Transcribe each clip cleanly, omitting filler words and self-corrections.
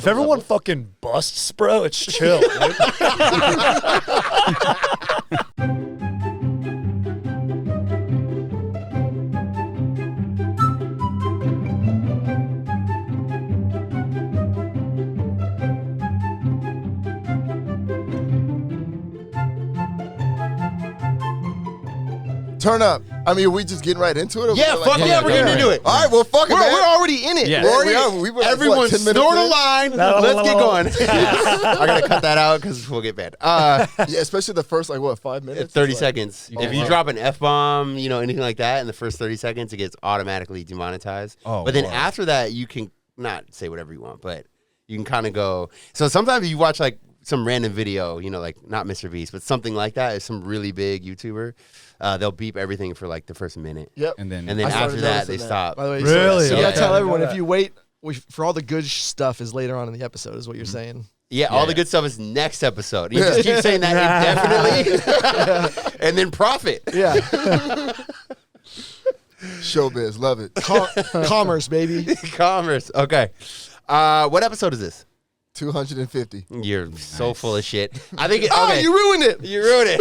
If everyone fucking busts, bro, it's chill. Turn up. I mean, are we just getting right into it? Yeah, fuck yeah, we're getting into it. All right, well, fuck it, man. We're already in it. Yeah. Everyone snort a line. Let's get going. I got to cut that out because we'll get banned. Yeah, especially the first, 5 minutes? 30 seconds. If you drop an F-bomb, anything like that in the first 30 seconds, it gets automatically demonetized. Oh, but then after that, you can not say whatever you want, but you can kind of go. So sometimes you watch some random video, not Mr. Beast, but something like that is some really big YouTuber. They'll beep everything for the first minute. Yep. And then after that, they stop. By the way, Really? So you gotta Okay. tell everyone if you wait for all the good stuff is later on in the episode, is what you're saying. Yeah, all the good stuff is next episode. You just keep saying that indefinitely, and then profit. Yeah. Showbiz, love it. Commerce, baby. Commerce. Okay. What episode is this? 250. You're so full of shit. I think. Oh, you ruined it. You ruined it.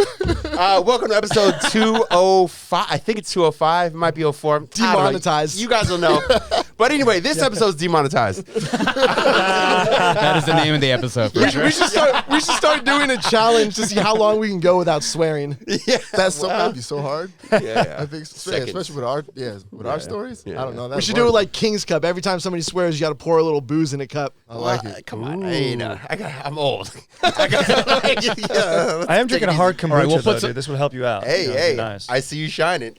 Welcome to episode 205. I think it's 205. It might be 04. Demonetized. You guys will know. But anyway, this episode's demonetized. That is the name of the episode. For sure. We should start doing a challenge to see how long we can go without swearing. Yeah, That'd be so hard. Yeah. I think, especially with our stories. Yeah. I don't know. We should do it like King's Cup. Every time somebody swears, you got to pour a little booze in a cup. I like it. Come on, I'm old. I am drinking a hard kombucha, we'll put dude. This would help you out. Hey, Nice. I see you shining.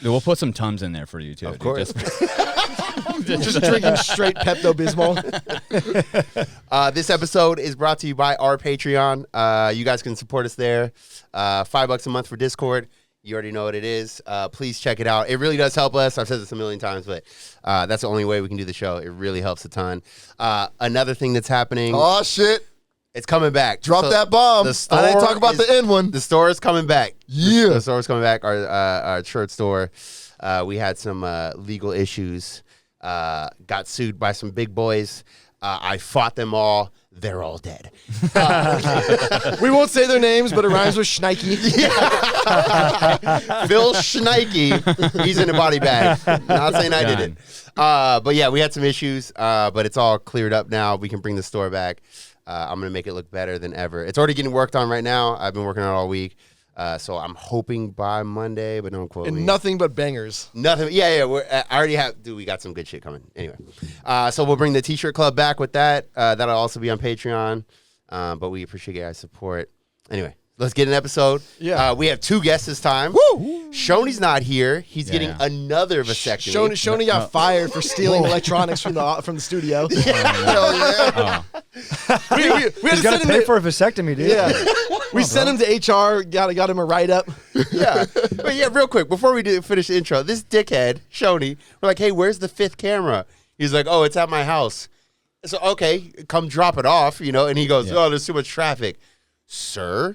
We'll put some Tums in there for you too. Of course. Just drinking straight Pepto-Bismol. This episode is brought to you by our Patreon. You guys can support us there. $5 a month for Discord. You already know what it is. Please check it out. It really does help us. I've said this a million times, but that's the only way we can do the show. It really helps a ton. Another thing that's happening. Oh, shit. It's coming back. Drop that bomb. I didn't talk about the N one. The store is coming back. Yeah. The store is coming back. Our shirt store. We had some legal issues. Got sued by some big boys. I fought them all. They're all dead. We won't say their names, but it rhymes with Schneike. Phil Schneike. He's in a body bag. Not saying I did it. But yeah, we had some issues, but it's all cleared up now. We can bring the store back. I'm going to make it look better than ever. It's already getting worked on right now. I've been working on it all week. So I'm hoping by Monday, but don't quote me. And nothing but bangers. Nothing. Yeah. I already have. Dude, we got some good shit coming. Anyway, so we'll bring the T-shirt club back with that. That'll also be on Patreon. But we appreciate your guys' support. Anyway, let's get an episode. Yeah. We have two guests this time. Woo! Shoney's not here. He's getting another vasectomy. Shoney got fired for stealing electronics from the studio. Hell yeah. We had He's to got send to him pay to, for a vasectomy, dude. Yeah. We sent him to HR, got him a write-up. Yeah. But yeah, real quick, before we finish the intro, this dickhead, Shoney, we're like, hey, where's the fifth camera? He's like, oh, it's at my house. So, okay, come drop it off, and he goes, oh, there's too much traffic. Sir,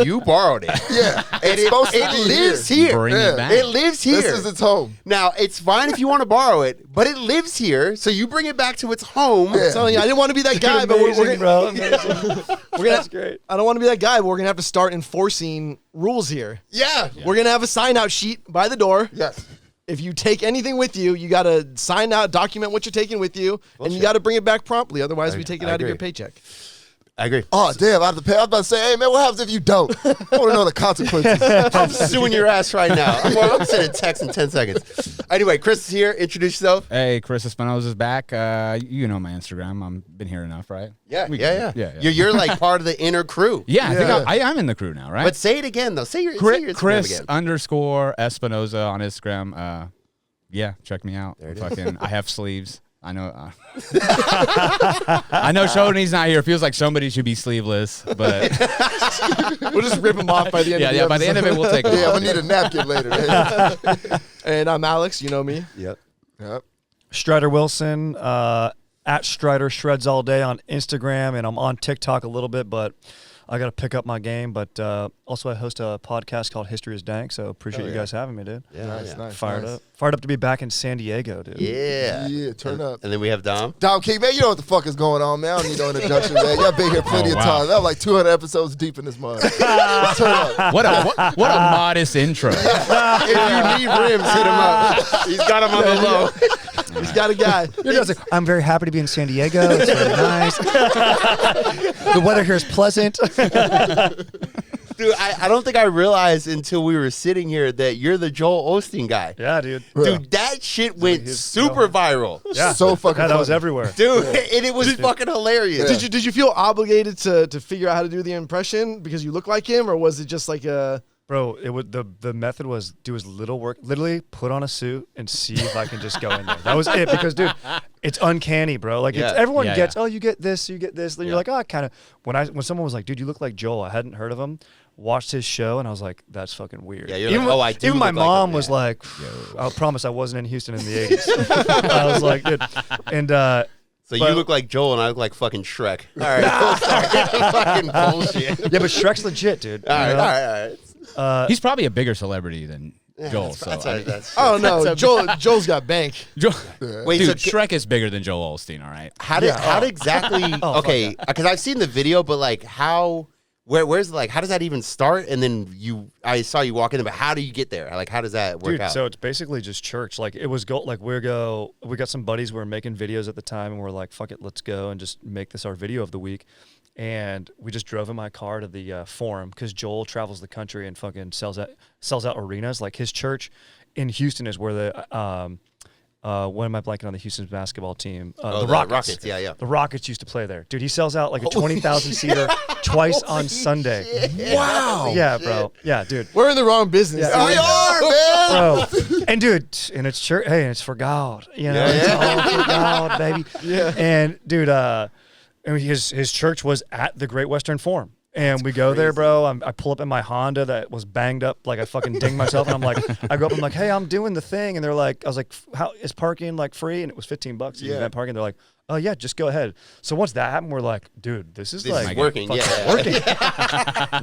you borrowed it. Yeah. And it lives here. Bring it back. It lives here. This is its home. Now, it's fine if you want to borrow it, but it lives here, so you bring it back to its home. I'm telling you, I didn't want to be that guy, but Amazing, bro. Amazing. That's great. I don't want to be that guy, but we're going to have to start enforcing rules here. Yeah. We're going to have a sign-out sheet by the door. Yes. If you take anything with you, you got to sign out, document what you're taking with you, and you got to bring it back promptly. Otherwise, we take it I out agree. of your paycheck. I agree. Oh, damn. I have to pay. I was about to say, hey, man, what happens if you don't? I want to know the consequences. I'm suing your ass right now. I'm sending text in 10 seconds. Anyway, Chris is here. Introduce yourself. Hey, Chris Espinosa's back. You know my Instagram. I've been here enough, right? Yeah. Yeah. You're like part of the inner crew. Yeah, I think I'm in the crew now, right? But say it again, though. Say your Instagram Chris again. _ Espinosa on Instagram. Yeah, check me out. There it is. Fucking, I have sleeves. I know. I know Shoney's not here. It feels like somebody should be sleeveless, but We'll just rip him off by the end of the yeah. By the end of it, we'll take it. Yeah, I'm going to need a napkin later. Man. And I'm Alex. You know me. Yep. Strider Wilson, at Strider Shreds all day on Instagram, and I'm on TikTok a little bit, but I got to pick up my game. But also, I host a podcast called History is Dank. So appreciate you guys having me, dude. Yeah, Nice. Fired up to be back in San Diego, dude. Yeah, turn up. And then we have Dom. Dom King, man, you know what the fuck is going on, man. I don't need no introduction, man. Y'all been here plenty of times. I'm like 200 episodes deep in this mud. Turn up. What a modest intro. If you need rims, hit him up. He's got him on the low. He's got a guy. You're just like, I'm very happy to be in San Diego. It's very nice. The weather here is pleasant. Dude, I don't think I realized until we were sitting here that you're the Joel Osteen guy. Yeah, dude. Dude, that shit went super viral. Yeah. So fucking that funny. was everywhere. Dude, and it was fucking hilarious. Did you feel obligated to figure out how to do the impression because you look like him, or was it just like a? Bro, it would the method was do as little work, literally put on a suit and see if I can just go in there. That was it, because dude, it's uncanny, bro. Like it's, everyone gets, oh, you get this, then you're like, oh, I kind of when someone was like, dude, you look like Joel. I hadn't heard of him, watched his show, and I was like, that's fucking weird. Yeah, you're like, oh, I do. Even my look like mom him. was like, I promise I wasn't in Houston in the 80s. I was like, dude, and So you look like Joel and I look like fucking Shrek. All right, fucking bullshit. yeah, but Shrek's legit, dude. All right. He's probably a bigger celebrity than Joel. Oh no, Joel's got bank. Wait, Dude, so Shrek is bigger than Joel Osteen. All right. how did exactly? Okay, because I've seen the video, but like how? Where's like how does that even start? And then I saw you walk in, but how do you get there? Like how does that work out? So it's basically just church. Like it was we got some buddies who were making videos at the time, and we're like, fuck it, let's go and just make this our video of the week. And we just drove in my car to the Forum, because Joel travels the country and fucking sells out arenas. Like his church in Houston is where the when am I blanking on the Houston's basketball team? The Rockets. Yeah. The Rockets used to play there. Dude, he sells out like a 20,000 seater twice on Sunday. Shit. Wow. Yeah, bro. Yeah, dude. We're in the wrong business. Yeah. We are, man. Bro, and dude, and it's church. Hey, it's for God. You know, it's all for God, baby. Yeah. And dude, and his church was at the Great Western Forum. And we go there, bro. I pull up in my Honda that was banged up, like I fucking dinged myself. And I'm like, I go up, I'm like, hey, I'm doing the thing. And they're like, I was like, how is parking like free? And it was $15. Yeah. Event parking. They're like, oh yeah, just go ahead. So once that happened, we're like, dude, this is working. Working.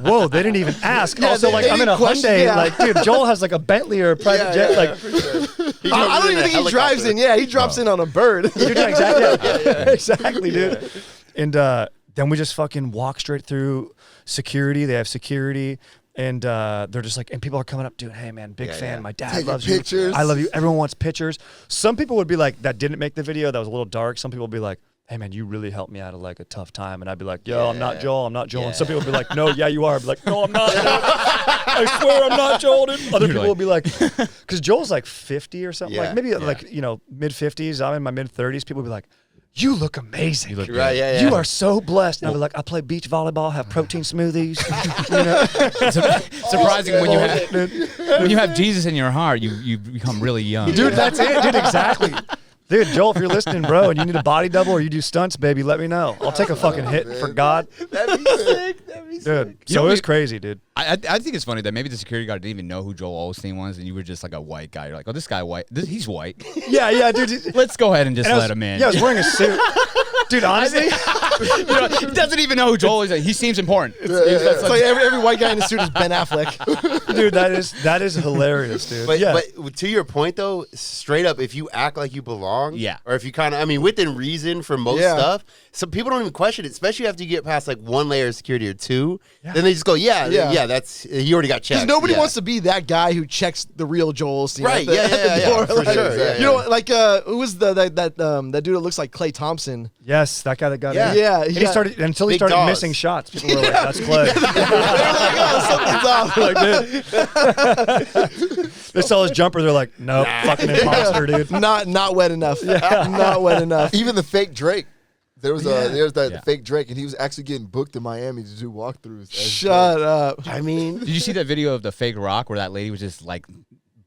Whoa, they didn't even ask. Yeah, also, like, I'm in a Hyundai. yeah. Like, dude, Joel has like a Bentley or a private jet. Like, for sure. I don't even think he drives in. Yeah, he drops in on a bird. dude, exactly. Exactly, dude. And then we just fucking walk straight through security. They have security. And they're just like, and people are coming up, dude, hey, man, big fan. My dad Taking loves pictures. you. I love you. Everyone wants pictures. Some people would be like, that didn't make the video. That was a little dark. Some people would be like, hey, man, you really helped me out of like a tough time. And I'd be like, yo, I'm not Joel. I'm not Joel. And some people would be like, no, yeah, you are. I'd be like, no, I'm not. I swear I'm not Joel. Dude. Other people would be like, because Joel's like 50 or something. Like maybe like, you know, mid 50s. I'm in my mid 30s. People would be like, you look amazing. You look Right, yeah. You are so blessed. And I'd be like, I play beach volleyball, have protein smoothies. You know? Surprising when you have Jesus in your heart, you become really young. Dude, that's it. Dude, exactly. Dude, Joel, if you're listening, bro, and you need a body double or you do stunts, baby, let me know. I'll take a fucking hit for God. That'd be sick. Dude, so it was crazy, dude. I think it's funny that maybe the security guard didn't even know who Joel Osteen was, and you were just like a white guy. You're like, oh, this guy white. He's white. Yeah, dude. Let's go ahead and just let him in. Yeah, I was wearing a suit. Dude, honestly. He doesn't even know who Joel is. He seems important. It's like every white guy in the suit is Ben Affleck. Dude, that is hilarious, dude. But to your point, though, straight up, if you act like you belong, or if you kind of, I mean, within reason for most stuff, some people don't even question it, especially after you get past like one layer of security or two. Then they just go, that's, he already got checked. Because nobody wants to be that guy who checks the real Joel Osteen. Right, at the door. for sure. Yeah, you know, like, who was that dude that looks like Klay Thompson? Yes, that guy that got Yeah. in. Yeah. And he started until he Big started dogs. missing shots. People were like, that's Clay. Something's off. Dude. They saw his jumper, they're like, nope, fucking imposter, dude. Not wet enough. Not wet enough. Even the fake Drake. There's that fake Drake, and he was actually getting booked in Miami to do walkthroughs. Shut up. I mean, Did you see that video of the fake rock where that lady was just like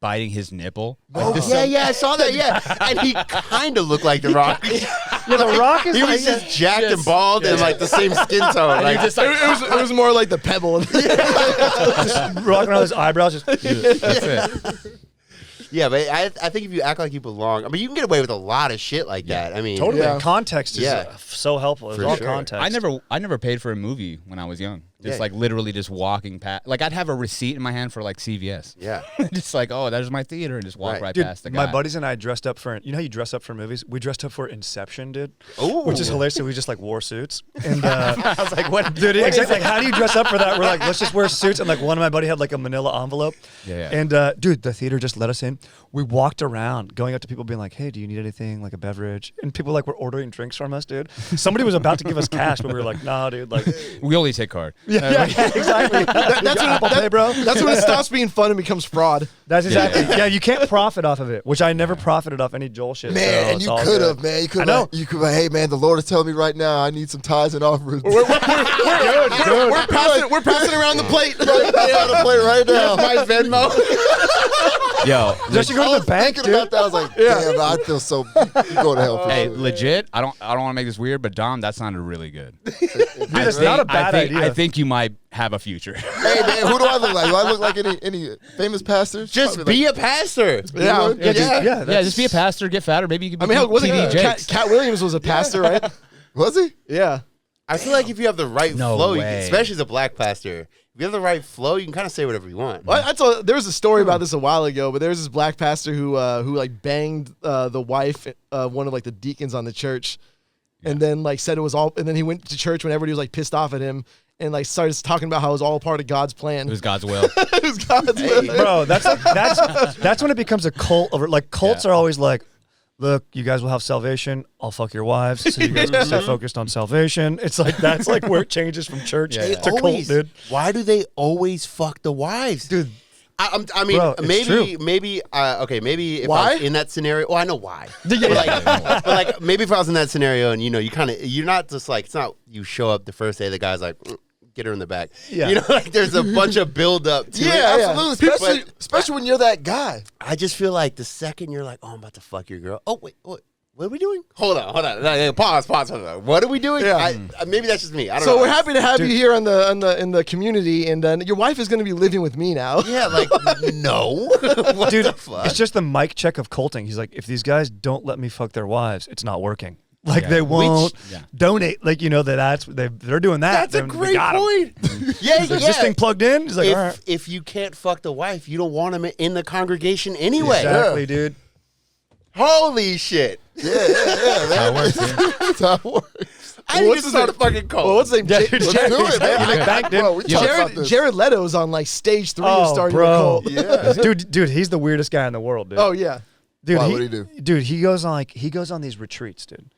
biting his nipple? I saw that, and he kind of looked like The Rock. Yeah, The Rock is He was just jacked and bald and like the same skin tone. Like, just like, It was more like the pebble. just rocking on his eyebrows. Just, that's it. yeah, but I think if you act like you belong, I mean, you can get away with a lot of shit like that. I mean, totally. Yeah. Context is so helpful. It's For all sure. context. I never paid for a movie when I was young. Just like literally just walking past. Like I'd have a receipt in my hand for like CVS. Yeah. Just like, oh, there's my theater, and just walk right Dude, past the guy. my buddies and I dressed up for, you know how you dress up for movies? We dressed up for Inception, dude. Ooh. Which is hilarious. So we just like wore suits. And I was like, what? Dude, exactly. Like, how do you dress up for that? We're like, let's just wear suits. And like one of my buddy had like a manila envelope. Yeah. And dude, the theater just let us in. We walked around going up to people being like, hey, do you need anything, like a beverage? And people like were ordering drinks from us, dude. Somebody was about to give us cash, but we were like, nah, dude. Like, We only take card. yeah, exactly. That's when, Apple Pay, bro. That's when it stops being fun and becomes fraud. That's exactly. Yeah, you can't profit off of it, which I never profited off any Joel shit. Man, so and it's you all could good. have, man. You could I know. have. You could have. Hey, man, the Lord is telling me right now I need some tithes and offerings. We're passing around the plate. Pay on the plate right now. My Venmo. Yo, Just to go to the bank, Thinking dude. about that, I was like, damn, I feel so. You go to hell for hey, sure. legit. I don't want to make this weird, but Dom, that sounded really good. It's not a bad idea. I think you might have a future. Hey, man, who do I look like? Do I look like any famous pastors? Just Probably be like, a pastor. Yeah. Yeah, yeah, that's- just be a pastor, get fatter. Maybe you could be I mean, hell, wasn't TD Jakes. Cat Williams was a pastor, right? Was he? Yeah. I feel like if you have the right No flow, way. especially as a black pastor, if you have the right flow, you can kind of say whatever you want. Well, I told, there was a story about this a while ago, but there was this black pastor who like banged the wife, one of like the deacons on the church, and then like said it was all. And then he went to church when everybody was like pissed off at him, and like started talking about how it was all part of God's plan. It was God's will. It was God's will. Bro, that's when it becomes a cult. Over like cults are always like, look, you guys will have salvation. I'll fuck your wives, so you guys can stay focused on salvation. It's like that's like where it changes from church They to cult, always, dude. why do they always fuck the wives, Dude, I mean, Bro, it's true. maybe if Why? I was in that scenario, well, I know why. But like, maybe if I was in that scenario and you're not just like, it's not you show up the first day, the guy's like, get her in the back. Yeah. You know, like there's a bunch of build up to it. Absolutely. Especially when you're that guy. I just feel like the second you're like, oh, I'm about to fuck your girl. Oh, wait. What are we doing? Hold on. Pause. What are we doing? Yeah. Maybe that's just me. I don't know. So we're happy to have you here in the community, and your wife is going to be living with me now. Yeah, like, no. What dude, the fuck? it's just the mic check of culting. He's like, if these guys don't let me fuck their wives, it's not working. Like they won't donate. Like they're doing that. That's a Then we great got 'em. point. Yeah, Is this thing plugged in? He's like, all right. If you can't fuck the wife, you don't want him in the congregation anyway. Exactly, dude. Holy shit. Yeah. That's how it works. I need to start a fucking cult. Well, what's his name? Yeah, Ja- dude, Let's do it, man. I banked him. Bro, we talked about this. Jared Leto's on like stage 3 of Oh, starting a bro. cult. Yeah. Dude, he's the weirdest guy in the world, dude. Oh yeah. Dude, Why would he do? Dude, he goes on these retreats, dude.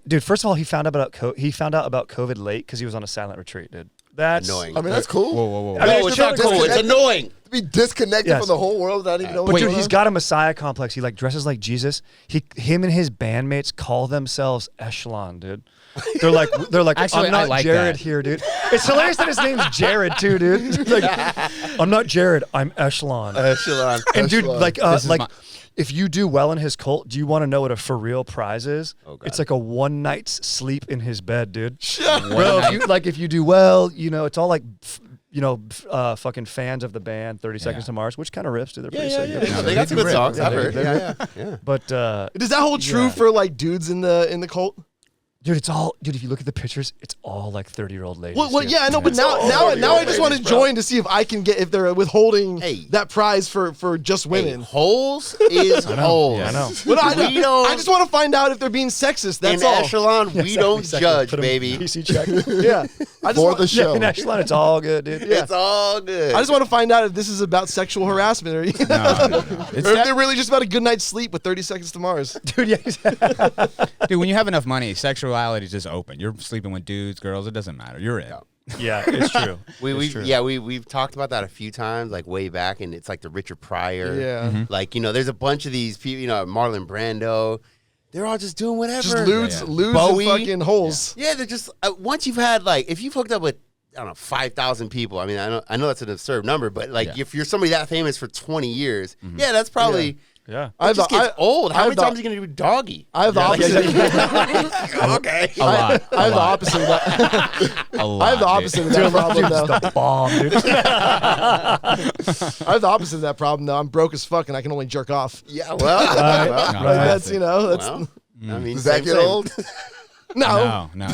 Dude, first of all, he found out about COVID late because he was on a silent retreat, dude. That's Annoying. I mean, that's cool. Whoa. I mean, No, it's it's not just cool. It's annoying. To be disconnected Yes. from the whole world without even knowing But what's dude, going he's on. got a messiah complex. He like dresses like Jesus. Him and his bandmates call themselves Echelon, dude. They're like, Actually, I'm not I like Jared that. here, dude. It's hilarious that his name's Jared too, dude. Like, I'm not Jared. I'm Echelon. Echelon. And dude, Echelon. like, This is my- if you do well in his cult, do you want to know what a for real prize is? Oh, God. It's like a one night's sleep in his bed, dude. One Bro, night. if you do well, it's all like, fucking fans of the band 30 Seconds to Mars, which kind of rips, dude. They're pretty sick. Yeah. They got some good songs. I've heard. they're Yeah. But Does that hold true Yeah. for like dudes in the cult? dude, if you look at the pictures, it's all like 30-year-old ladies. Well, dude. yeah, I know, but now I just want to join to see if I can get if they're withholding Hey. that prize for just women. Hey, holes is holes. Yeah, I know. Well, no, We don't- I just want to find out if they're being sexist. That's in all. Echelon, we don't judge, Put 'em baby. PC check. Yeah, I just For want, the show. Yeah, in Echelon, it's all good, dude. Yeah. It's all good. I just want to find out if this is about sexual harassment or, No. or if they're really just about a good night's sleep with 30 Seconds to Mars. Dude, yeah. Dude, when you have enough money, sexuality is just open. You're sleeping with dudes, girls. It doesn't matter. You're in. Yeah, it's true. we've talked about that a few times, like way back, and it's like the Richard Pryor. Yeah. Like, there's a bunch of these people, Marlon Brando. They're all just doing whatever. Just lewds Bowie. and fucking holes. Yeah, they're just once you've had if you've hooked up with 5,000 people. I mean, I know that's an absurd number, but if you're somebody that famous for 20 years, yeah, that's probably. Yeah. It just gets old. How many the- times are you gonna do doggy? I have the opposite. Okay. A lot. I have the opposite of that. A lot. I have the opposite of that problem though. The bomb, dude. I have the opposite of that problem though. I'm broke as fuck and I can only jerk off. Yeah. Well. Like, that's that's well, I mean, Does that same, get same. old? No. No.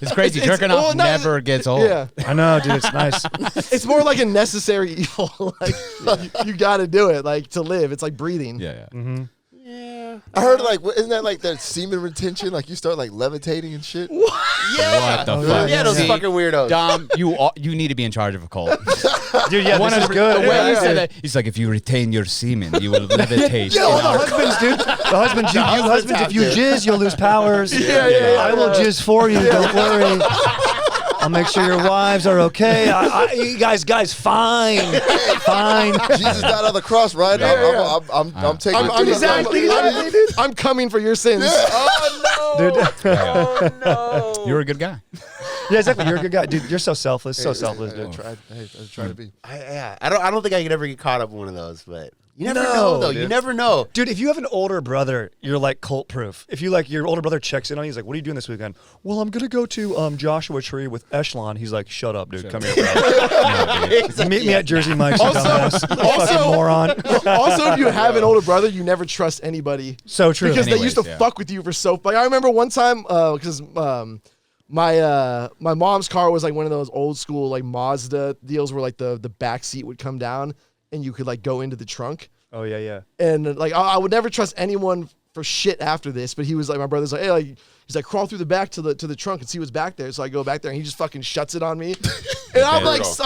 It's crazy. Jerking off never gets old. Yeah. I know, dude. It's nice. It's more like a necessary evil. Like you got to do it, like to live. It's like breathing. Yeah. Mm-hmm. I heard isn't that like that semen retention? Like you start like levitating and shit. Yeah. What the fuck? Yeah, those See, fucking weirdos. Dom, you need to be in charge of a cult. Dude, yeah, this is good. The way he Yeah. said that, he's like, if you retain your semen, you will levitate. Yeah, all the husbands, dude. The husbands, if you jizz, you'll lose powers. Yeah. I will jizz for you. Don't worry. I'll make sure your wives are okay. You guys, fine. Jesus died on the cross, right? I'm taking it. Exactly. I'm coming for your sins. Oh no! Dude. Oh no! You're a good guy. Yeah, exactly. You're a good guy, dude. You're so selfless, selfless, dude. I try to be. I don't think I could ever get caught up in one of those, but you never No, know, though. dude. You never know. Dude, if you have an older brother, you're like cult proof. If you like your older brother checks in on you, he's like, "What are you doing this weekend?" Well, I'm gonna go to Joshua Tree with Echelon. He's like, "Shut up, dude. Come here, bro. Meet me at Jersey Mike's, you dumbass. Fucking moron." Also, if you have an older brother, you never trust anybody. So true. Because they used to Anyways, yeah. fuck with you for so. Like I remember one time, because my mom's car was like one of those old school like Mazda deals where like the back seat would come down and you could like go into the trunk. Oh yeah. And like I would never trust anyone for shit after this. But he was like, my brother's like, hey, like he's like, crawl through the back to the trunk and see what's back there. So I go back there and he just fucking shuts it on me. And I'm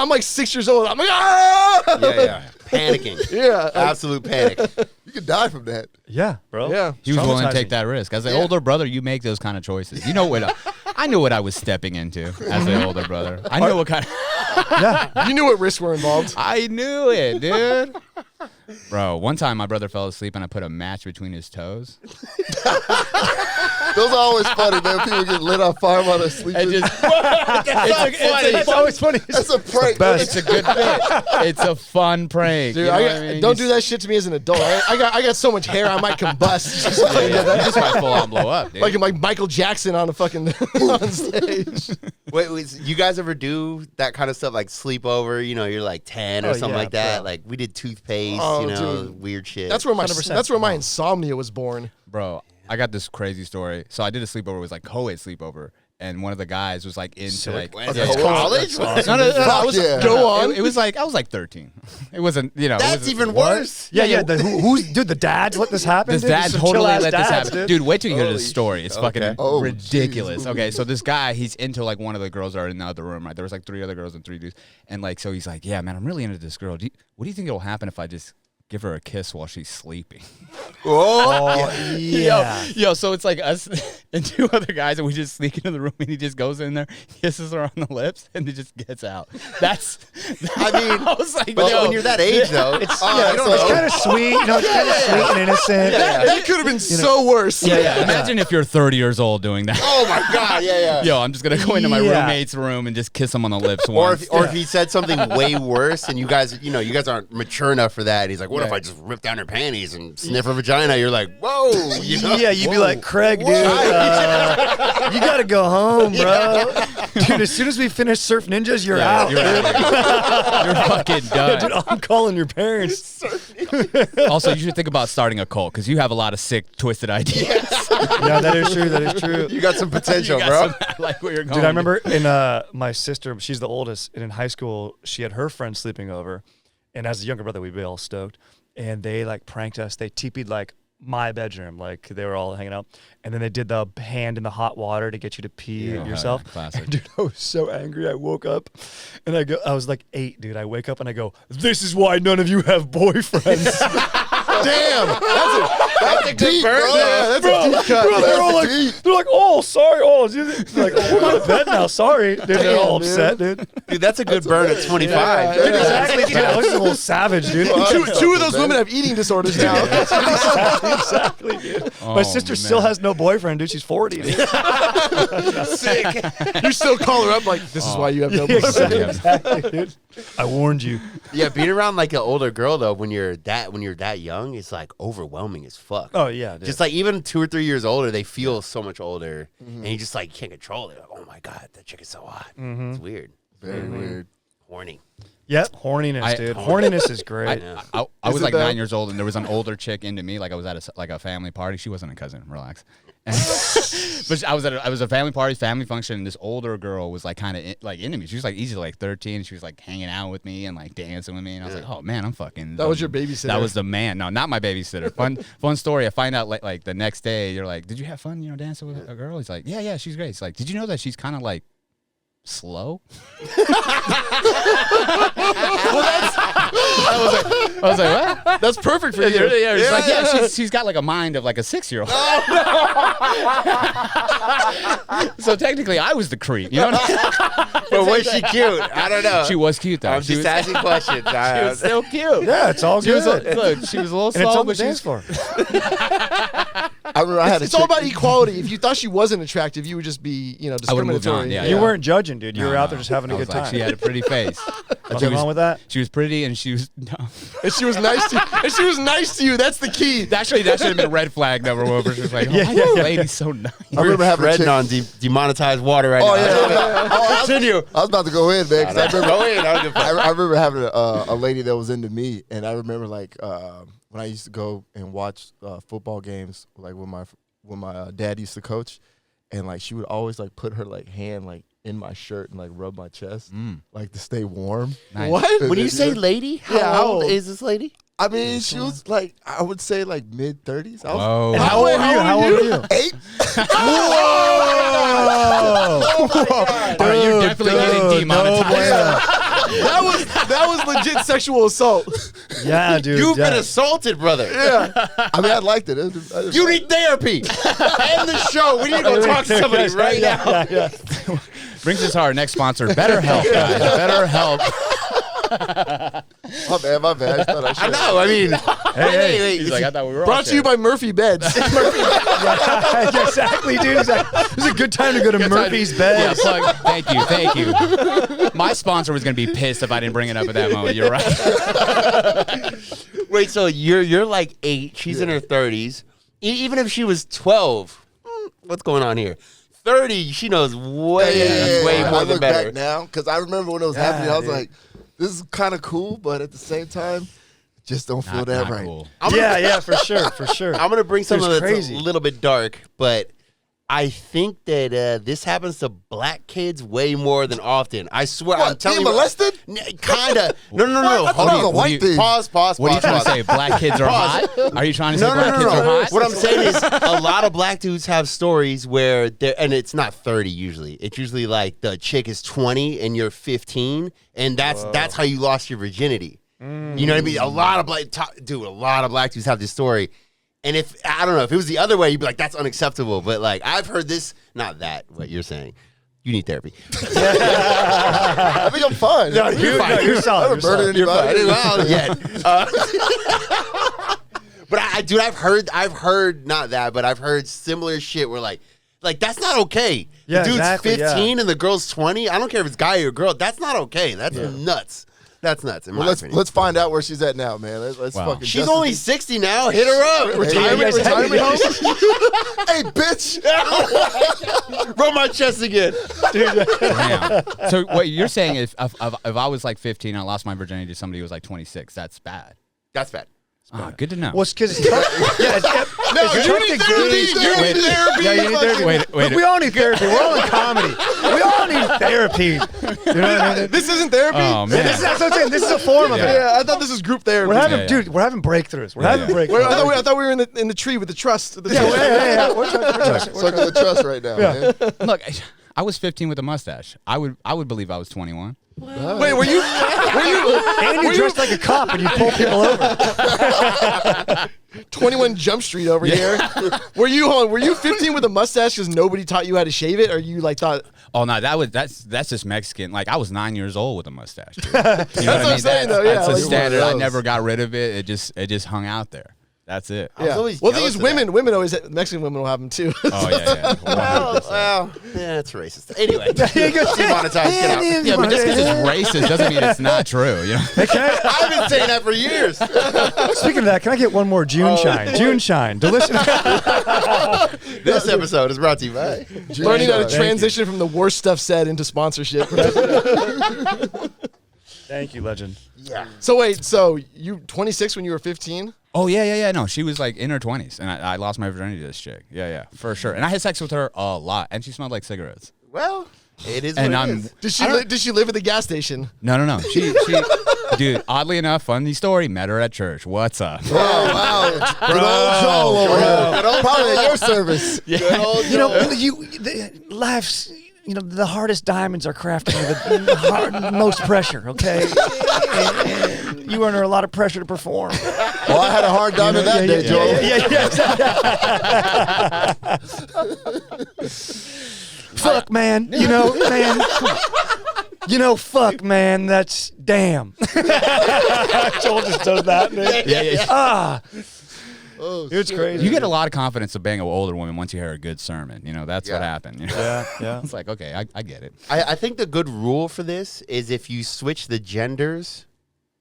like 6 years old. I'm like, ah! Yeah. Panicking. Yeah. Absolute panic. You could die from that. Yeah, bro. Yeah. He was willing to Traumatizing. take that risk. As an older brother, you make those kind of choices. You know what? I knew what I was stepping into as an older brother. I knew what kind of. You knew what risks were involved. I knew it, dude. Bro, one time my brother fell asleep and I put a match between his toes. Those are always funny, man. People get lit on fire while they're sleeping. It just, It's always funny. That's a prank. it's a good bit. It's a fun prank. Dude, you know what I mean? don't do that shit to me as an adult. I got so much hair I might combust. Yeah, you just might full on blow up, dude. like Michael Jackson on a fucking on stage. Wait, you guys ever do that kind of stuff like sleepover? You know, you're like 10 or something yeah, like that. bro. Like we did toothpaste, Oh, you know, dude. weird shit. That's where my 100%. insomnia was born. Bro, I got this crazy story. So I did a sleepover. It was like co-ed sleepover. And one of the guys was like into like college. No, Fuck yeah. Go on. It was like I was like 13. It wasn't, you know. That's even worse. Yeah. Who's dude? The dads let this happen. This dude? dad Some totally chill-ass let this dads, happen. Dude, wait till you hear this Holy story. It's fucking Oh, ridiculous. jeez. Okay, so this guy, he's into like one of the girls that are in the other room, right? There was like 3 other girls and 3 dudes. And like, so he's like, yeah, man, I'm really into this girl. What do you think it'll happen if I just give her a kiss while she's sleeping? Oh yeah. Yo, so it's like us and 2 other guys, and we just sneak into the room, and he just goes in there, kisses her on the lips, and he just gets out. That's, I mean, I was like, but yo, when you're that age, though, It's I don't it's know. kind of sweet. You know, it's kind of sweet and innocent. That could have been so worse. yeah. Imagine if you're 30 years old doing that. Oh my god, yeah. Yo, I'm just gonna go into my Yeah. roommate's room and just kiss him on the lips Or once. if he said something way worse, and you guys aren't mature enough for that. And he's like, "What if I just rip down her panties and sniff her vagina?" You're like, "Whoa!" You know? Yeah, you'd be Whoa. like, Craig, dude, you gotta go home, bro. Dude, as soon as we finish Surf Ninjas, you're out. You're out. You're fucking done. Dude, I'm calling your parents. Also, you should think about starting a cult because you have a lot of sick, twisted ideas. Yeah, that is true. That is true. You got some potential, You bro. got some- like where you're going. Dude, I remember in my sister, she's the oldest, and in high school, she had her friends sleeping over, and as a younger brother, we'd be all stoked, and they like pranked us. They TP'd like my bedroom, like they were all hanging out, and then they did the hand in the hot water to get you to pee yourself. yeah, classic. And, dude, I was so angry. I woke up, and I was like 8, dude. I wake up and I go, "This is why none of you have boyfriends." Damn. That's a deep, bro. Yeah, that's a deep cut. Bro, they're all like, deep. they're like, "Oh, sorry, oh," they're like, "We're going to bed now, sorry." Dude, they're all upset, dude. Dude, that's a good burn at 25. Dude, exactly, dude. I was just a little savage, dude. Two of those women have eating disorders now. Exactly, dude. My sister still has no boyfriend, dude. She's 40. Dude. Sick. You still call her up like, this is why you have no boyfriend. Exactly, dude. I warned you. Yeah, being around like an older girl though, when you're that young, it's like overwhelming as fuck. Oh yeah, dude. Just like even 2 or 3 years older, they feel so much older, and you just like can't control it. Like, oh my god, that chick is so hot. It's weird. Very weird. Horny. Yep, horniness, dude. Horniness is great. I was Is it like though? 9 years old, and there was an older chick into me. Like I was at a family party. She wasn't a cousin. Relax. But I was at a family party, family function, and this older girl was like kind of like into me. She was like easy, like 13. She was like hanging out with me and like dancing with me, and I was like, oh man, I'm fucking. That was your babysitter. That was the man. No, not my babysitter. Fun story. I find out like the next day. You're like, did you have fun? Dancing with a girl? He's like, yeah, she's great. It's like, did you know that she's kind of like slow? I was like, what? That's perfect for you. Yeah, it's like, yeah, she's got like a mind of like a 6-year-old. So technically, I was the creep. You know what I mean? But was she cute? I don't know. She was cute though. I'm She just was, asking questions. she was still cute. Yeah, it's all She was good. look, she was a little And it's slow, on the but she dance was floor. I remember I had It's a all chick- about equality. If you thought she wasn't attractive, you would just be, I would've moved discriminatory. on, yeah. You weren't judging, dude. You No, were out no. there just having a I was good like, time. she had a pretty face. Nothing wrong with that? She was pretty, and she was dumb. And she was nice to you. And she was nice to you. That's the key. Actually, that should have been a red flag number one. She was like, oh, Yeah, this yeah. lady's so nice. I remember having a Treading chick. on demonetized water right Oh now. yeah. Continue. I was about to go in, man. 'Cause I remember. Go in. I don't give a fuck. I remember having a lady that was into me, and I remember like when I used to go and watch football games, like when my dad used to coach, and like she would always like put her like hand like in my shirt and like rub my chest, like to stay warm. Nice. What? When you say lady, how old is this lady? I mean, she was like, I would say like mid-30s. I was Whoa. And how old are you? How old are you? 8. Are you definitely getting demonetized? That was legit sexual assault. Yeah, dude. You've been yeah. assaulted, brother. I mean, I liked it. You need therapy. End the show. We need to go talk to somebody right now. Yeah. Brings us to our next sponsor, BetterHelp, guys. BetterHelp. My bad. I thought I I should. know. I mean, wait. He's like, I thought we were all Brought to you by Murphy Beds. Exactly, dude. Exactly. This is a good time to go to Murphy's Yeah, Beds. plug. Thank you. My sponsor was gonna be pissed if I didn't bring it up at that moment. You're right. Wait. So you're like 8. She's in her 30s. Even if she was 12, what's going on here? 30. She knows way I more than look better. back now because I remember when it was happening. I was like, "This is kind of cool," but at the same time, just don't feel that Not right. cool. Yeah, for sure. I'm gonna bring something It's that's crazy. a little bit dark, but I think that this happens to black kids way more than often. I swear, What, I'm telling being you, molested? Kinda. No. I thought it was a white thing. Pause. What are you trying to say? Black kids are hot? Are you trying to say black kids are hot? What I'm saying is, a lot of black dudes have stories where they're, and it's not 30 usually. It's usually like the chick is 20 and you're 15, and that's how you lost your virginity. You know what I mean? A lot of black dudes have this story. And if I don't know if it was the other way, you'd be like, that's unacceptable. But like I've heard this, not that what you're saying. You need therapy. I think I'm fine. No, you're I solid. You're haven't murdered solid. anybody. Well, yet. But I've heard not that, but I've heard similar shit where like that's not okay. Yeah, the dude's exactly, 15 and the girl's 20. I don't care if it's guy or girl. That's not okay. That's nuts. That's nuts. In my Well, opinion. let's find out where she's at now, man. Let's Wow. fucking. She's Justin- only 60 now. Hit her up. Retirement home. Hey, bitch. Rub my chest again. Damn. So what you're saying is if I was like 15 and I lost my virginity to somebody who was like 26, that's bad. That's bad. Ah, good to know. Well, it's because it's tough. Yeah, it's tough to gauge. You need therapy. Yeah, you need therapy. Wait. Look, we all need therapy. We're all in comedy. We all need therapy. You know what I mean? This isn't therapy. Oh man. That's what I'm saying. This is a form of it. Yeah, I thought this was group therapy. We're having, Yeah. dude. We're having breakthroughs. We're having I breakthroughs. thought we were in the tree with the trust. The Yeah, trust. yeah. We're trying. Circle of trust right now, man. Look, I was 15 with a mustache. I would believe I was 21. Wait, were you? And you dressed like a cop and you pull people over. 21 Jump Street over here. Were you 15 with a mustache because nobody taught you how to shave it, or you like thought? Oh no, that's just Mexican. Like I was 9 years old with a mustache. Dude. You know That's what I'm saying, though, yeah, That's a like- standard. I Those. never got rid of it. It just hung out there. That's it. was Yeah. always Well, the thing jealous is, of women always Mexican women will have them too. Oh yeah. 100%. Well, yeah, it's racist. Anyway, demonetized. Get out. Yeah, but just because it's racist doesn't mean it's not true. You know. I've been saying that for years. Speaking of that, can I get one more June shine? June shine, delicious. This episode is brought to you by. Learning how to transition from the worst stuff said into sponsorship. Thank you, legend. Yeah. So wait, so you 26 when you were 15? Oh yeah. No, she was like in her 20s, and I lost my virginity to this chick. Yeah, for sure. And I had sex with her a lot, and she smelled like cigarettes. Well, it is And what it I'm- is. Did she live at the gas station? No. She dude, oddly enough, funny story, met her at church. What's up? Oh wow, good old Joel over here. Probably at your service. Good old You know, Joel. life's, the hardest diamonds are crafted with the most pressure, okay? And you are under a lot of pressure to perform. Well, I had a hard diamond that day, Joel. Fuck, man. Fuck, man. That's damn. Joel just does that, man. Yeah. Oh, It's crazy. You get a lot of confidence of being an older woman once you hear a good sermon. That's what Yeah. happened. Yeah. It's like, okay, I get it. I think the good rule for this is if you switch the genders,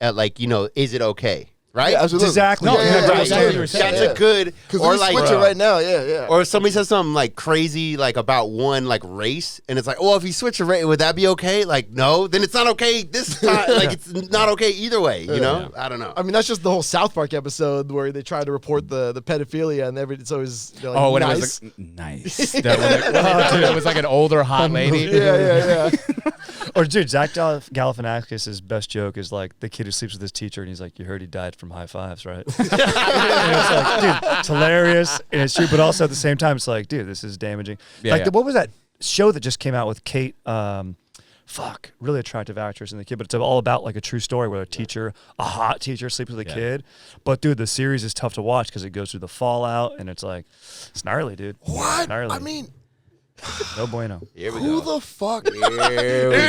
is it okay? Right? Yeah, absolutely. Exactly. No, Yeah, yeah, double right. standards. That's Yeah. a good. Because Or we like, switch it right now. Yeah. or if somebody says something like crazy, like about one like race, and it's like, well, if you switch a race, would that be okay? Like, no, then it's not okay this time. Like, it's not okay either way. You know? I don't know. I mean, that's just the whole South Park episode where they tried to report the pedophilia and it's always like, Oh, when nice. it was like, nice. It was like an older hot lady. yeah. Or dude, Zach Galifianakis' best joke is like the kid who sleeps with his teacher, and he's like, "You heard he died from high fives, right?" And it's like, dude, it's hilarious and it's true, but also at the same time, it's like, dude, this is damaging. Yeah, What was that show that just came out with Kate? Really attractive actress and the kid, but it's all about like a true story where a hot teacher sleeps with a kid. But dude, the series is tough to watch because it goes through the fallout, and it's like, it's gnarly, dude. What? Gnarly. I mean, No bueno. Here we who go. the fuck? Here we In go.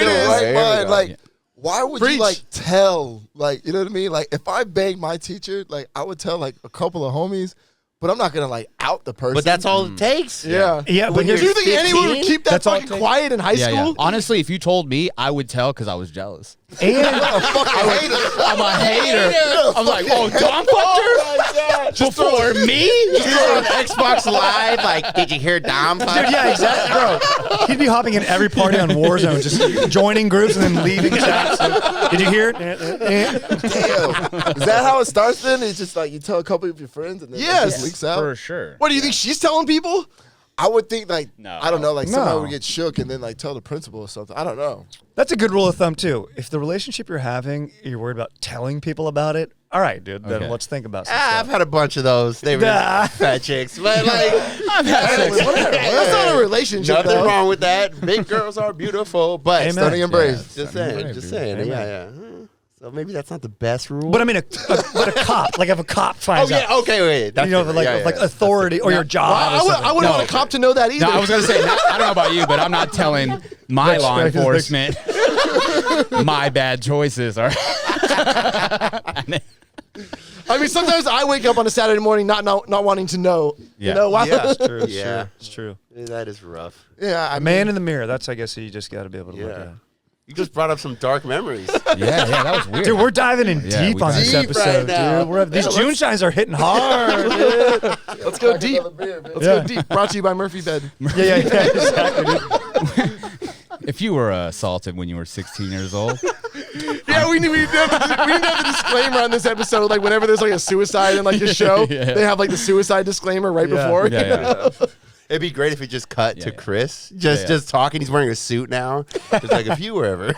their right Here we mind, go. like, why would Preach. you like tell? Like, you know what I mean? Like, if I banged my teacher, like, I would tell like a couple of homies, but I'm not gonna like out the person. But that's all it takes. Yeah. Yeah, but Do you here's, think anyone would 15? keep that That's all it fucking takes. quiet in high Yeah. school? Honestly, if you told me, I would tell because I was jealous. and a fucking hater. I'm a hater. I'm like, oh, Dom fucked her before me? Just on Xbox Live, like, did you hear Dom? dude, yeah, exactly, bro. He'd be hopping in every party on Warzone, just joining groups and then leaving chats. Did you hear it? Damn. Is that how it starts then? It's just like you tell a couple of your friends and then Yes. it just leaks out? For sure. What do you think she's telling people? I would think like, No. I don't know, like somebody No. would get shook and then like tell the principal or something. I don't know. That's a good rule of thumb too. If the relationship you're having, you're worried about telling people about it. All right, dude. Then Okay. let's think about some I've stuff. had a bunch of those. They were Nah. fat chicks. But, like, I've had sex. That's not a relationship, Nothing though. wrong with that. Big girls are beautiful, but Amen. Stunning embrace. just Stunning saying, brave, just dude. saying. Amen. Yeah. So maybe that's not the best rule. But I mean, but a cop, like if a cop oh finds yeah, out, okay, wait. That's you know, different. like authority or your job. I or something. wouldn't want a cop to know that either. No, I was gonna say, I don't know about you, but I'm not telling my law enforcement my bad choices are. I mean, sometimes I wake up on a Saturday morning not wanting to know. Yeah. You know, why? Yeah. It's true. It's Yeah. true. It's true. That is rough. Yeah, I Man mean, in the mirror. That's, I guess, you just got to be able to look Yeah. at. You just brought up some dark memories. Yeah, that was weird. Dude, we're diving in Yeah, deep we on dive this deep right episode, now. dude. These June shines are hitting hard, dude. Let's go deep. Let's Yeah. go deep. Brought to you by Murphy Bed. Yeah, exactly, dude. If you were assaulted when you were 16 years old, Yeah, we need to have the disclaimer on this episode. Like whenever there's like a suicide in like a show, Yeah. they have like the suicide disclaimer right Yeah. before. yeah. It'd be great if it just cut to yeah. Chris, Yeah. just talking. He's wearing a suit now. It's like if you were ever.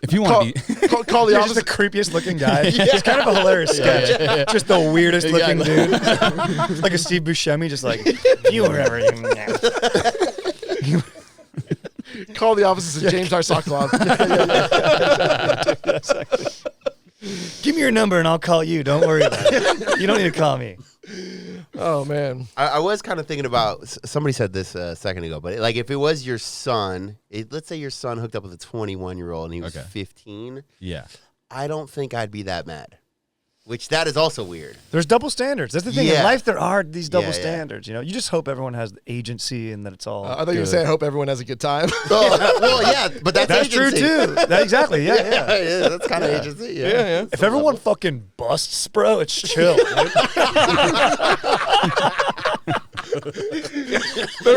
If you Call, want to be, call the You're just officer. the creepiest looking guy. It's kind of a hilarious sketch. Just the weirdest looking dude. Like a Steve Buscemi, just like, you were ever. Call the officer. Says James R. Sokoloff. Give me your number and I'll call you. Don't worry about it. You don't need to call me. Oh man. I was kind of thinking about. Somebody said this a second ago, but like if it was your son, let's say your son hooked up with a 21-year-old and he was Okay. 15. yeah. I don't think I'd be that mad. Which that is also weird. There's double standards. That's the thing. Yeah. In life, there are these double Yeah, yeah. standards. You know, you just hope everyone has agency and that it's all. I thought you were good. gonna say I hope everyone has a good time. Well, yeah, but That's true agency. too. Exactly. Yeah, yeah. Yeah, that's kind of agency. Yeah. If everyone fucking busts, bro, it's chill. Dude. The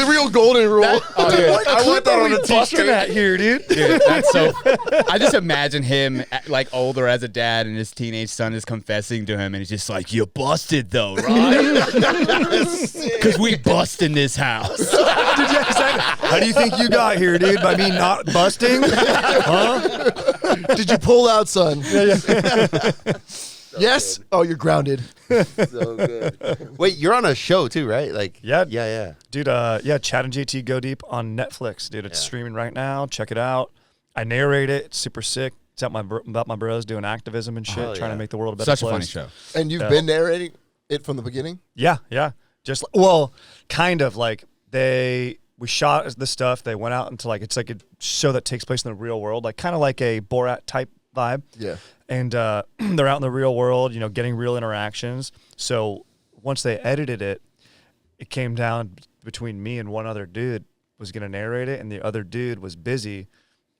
real golden rule. I want that on a t-shirt. At here, dude. Dude, that's so. I just imagine him like older as a dad, and his teenage son is confessing to him, and he's just like, "You busted though, right? Because we bust in this house." How do you think you got here, dude? By me not busting? Huh? Did you pull out, son? Yes. Oh, you're grounded. So good. Wait, you're on a show too, right? Like, Yeah. yeah. Dude, Chad and JT Go Deep on Netflix, dude. It's streaming right now. Check it out. I narrate it. It's super sick. It's about my bros doing activism and shit, trying to make the world a better Such place. a funny show. And you've been narrating it from the beginning? Yeah. Just well, kind of like we shot the stuff. They went out into it's like a show that takes place in the real world, like kind of like a Borat type vibe. Yeah. And they're out in the real world, getting real interactions. So once they edited it, it came down between me and one other dude was going to narrate it, and the other dude was busy.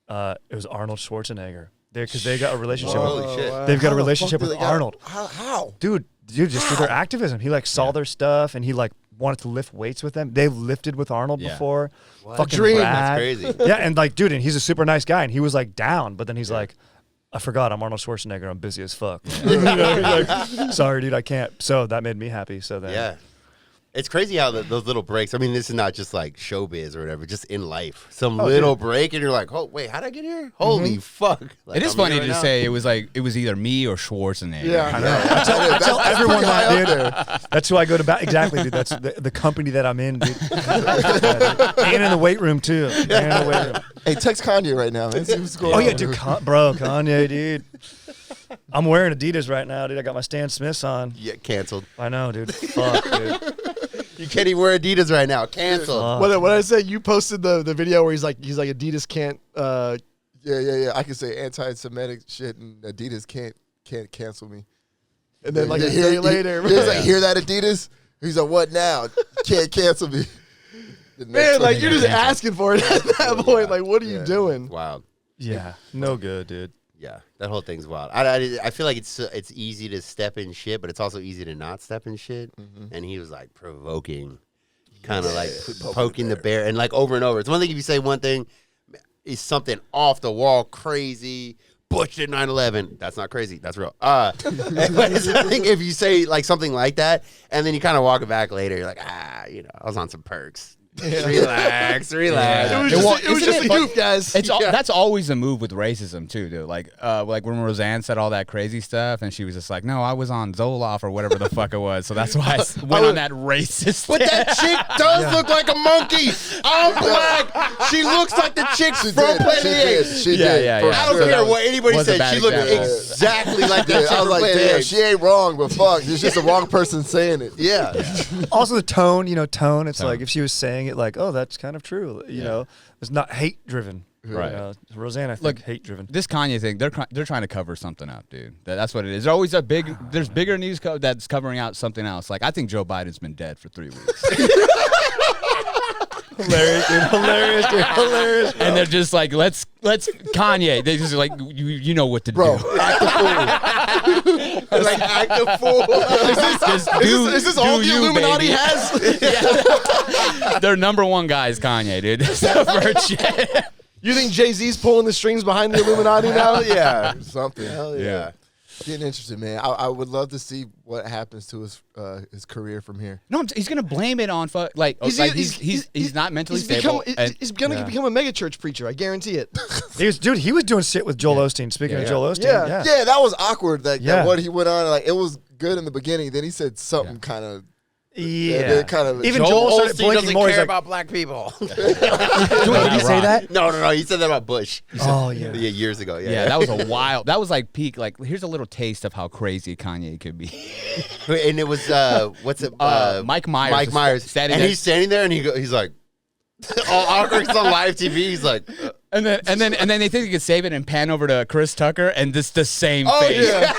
It was Arnold Schwarzenegger. Because they got a relationship. Holy shit. They've got a relationship with Arnold. How? Dude, just through their activism. He saw their stuff, and he wanted to lift weights with them. They've lifted with Arnold before. Fucking dream. rad. That's crazy. Yeah, and dude, and he's a super nice guy, and he was down, but then he's like, I forgot I'm Arnold Schwarzenegger. I'm busy as fuck. He's like, sorry, dude, I can't. So that made me happy. So then, Yeah. It's crazy how those little breaks. I mean, this is not just like showbiz or whatever, just in life. Some little break, and you're like, "Oh, wait, how'd I get here? Holy fuck!" It is funny to say it was either me or Schwarzenegger. Yeah. I know. I tell everyone that, dude. There. That's who I go to bat. Exactly, dude. That's the company that I'm in, dude. And in the weight room too. And in the weight room. Hey, text Kanye right now, man. See what's going Oh on. yeah, dude, Kanye, dude. I'm wearing Adidas right now, dude. I got my Stan Smiths on. Yeah, canceled. I know, dude. Fuck, dude. You can't even wear Adidas right now. Canceled. Fuck. What I said, you posted the video where he's like Adidas can't. Yeah. I can say anti-Semitic shit, and Adidas can't cancel me. And then a Hear- day later, He's like, hear that, Adidas? He's like, what now? Can't cancel me. The next man, one- you're just asking for it at that point. Like, what are you doing? Wild. Yeah, no good, dude. Yeah, that whole thing's wild. I feel like it's easy to step in shit, but it's also easy to not step in shit. And he was provoking, kind of poking the bear, and over and over. It's one thing if you say one thing is something off the wall, crazy. Bush did 9/11. That's not crazy. That's real. But it's something if you say something like that, and then you kind of walk it back later, you're like, I was on some perks. Relax. Yeah. It was just a goof, guys. That's always a move with racism too, dude. Like when Roseanne said all that crazy stuff, and she was just like, "No, I was on Zoloft or whatever the fuck it was." So that's why I went on that racist. But that chick does look like a monkey. I'm black. She looks like the chick from Planet the Apes. She Yeah, did. yeah, for yeah. I don't sure. care what anybody was a said. bad She looked example. exactly like that Yeah, chick I was from like, Planet the damn, Apes. she ain't wrong, but fuck, it's just the wrong person saying it. Yeah. Also the tone, It's like if she was saying it oh, that's kind of true. It's not hate driven. Right. Roseanne, I think, Look, hate driven. This Kanye thing, they're trying to cover something up, dude. That's what it is. There's always there's bigger news that's covering out something else. Like I think Joe Biden's been dead for 3 weeks. Hilarious, dude. Hilarious. And they're just like, let's Kanye. They just like you know what to Bro, do. act the fool. Act a fool. Is this all the Illuminati has? They're number one guys, Kanye, dude. So shit. You think Jay-Z's pulling the strings behind the Illuminati now? Yeah, something. Hell yeah. Getting interested, man. I would love to see what happens to his career from here. No, he's gonna blame it on he's not mentally stable. He's gonna become a mega church preacher. I guarantee it. He was doing shit with Joel Osteen. Speaking of Joel Osteen, Yeah. Yeah, that was awkward. That Yeah. what he went on, it was good in the beginning. Then he said something kind of. Yeah. kind of. Even Joel started Osteen blinking doesn't more. He's care like, about black people. did he say that? No. He said that about Bush. Oh, yeah. Yeah, years ago. Yeah. Yeah, that was a wild. That was like peak. Like, here's a little taste of how crazy Kanye could be. And it was what's it? Mike Myers. Mike Myers. And he's standing there, and he's like, all awkward. It's on live TV. He's like, and then they think they could save it and pan over to Chris Tucker, and this the same oh face. yeah.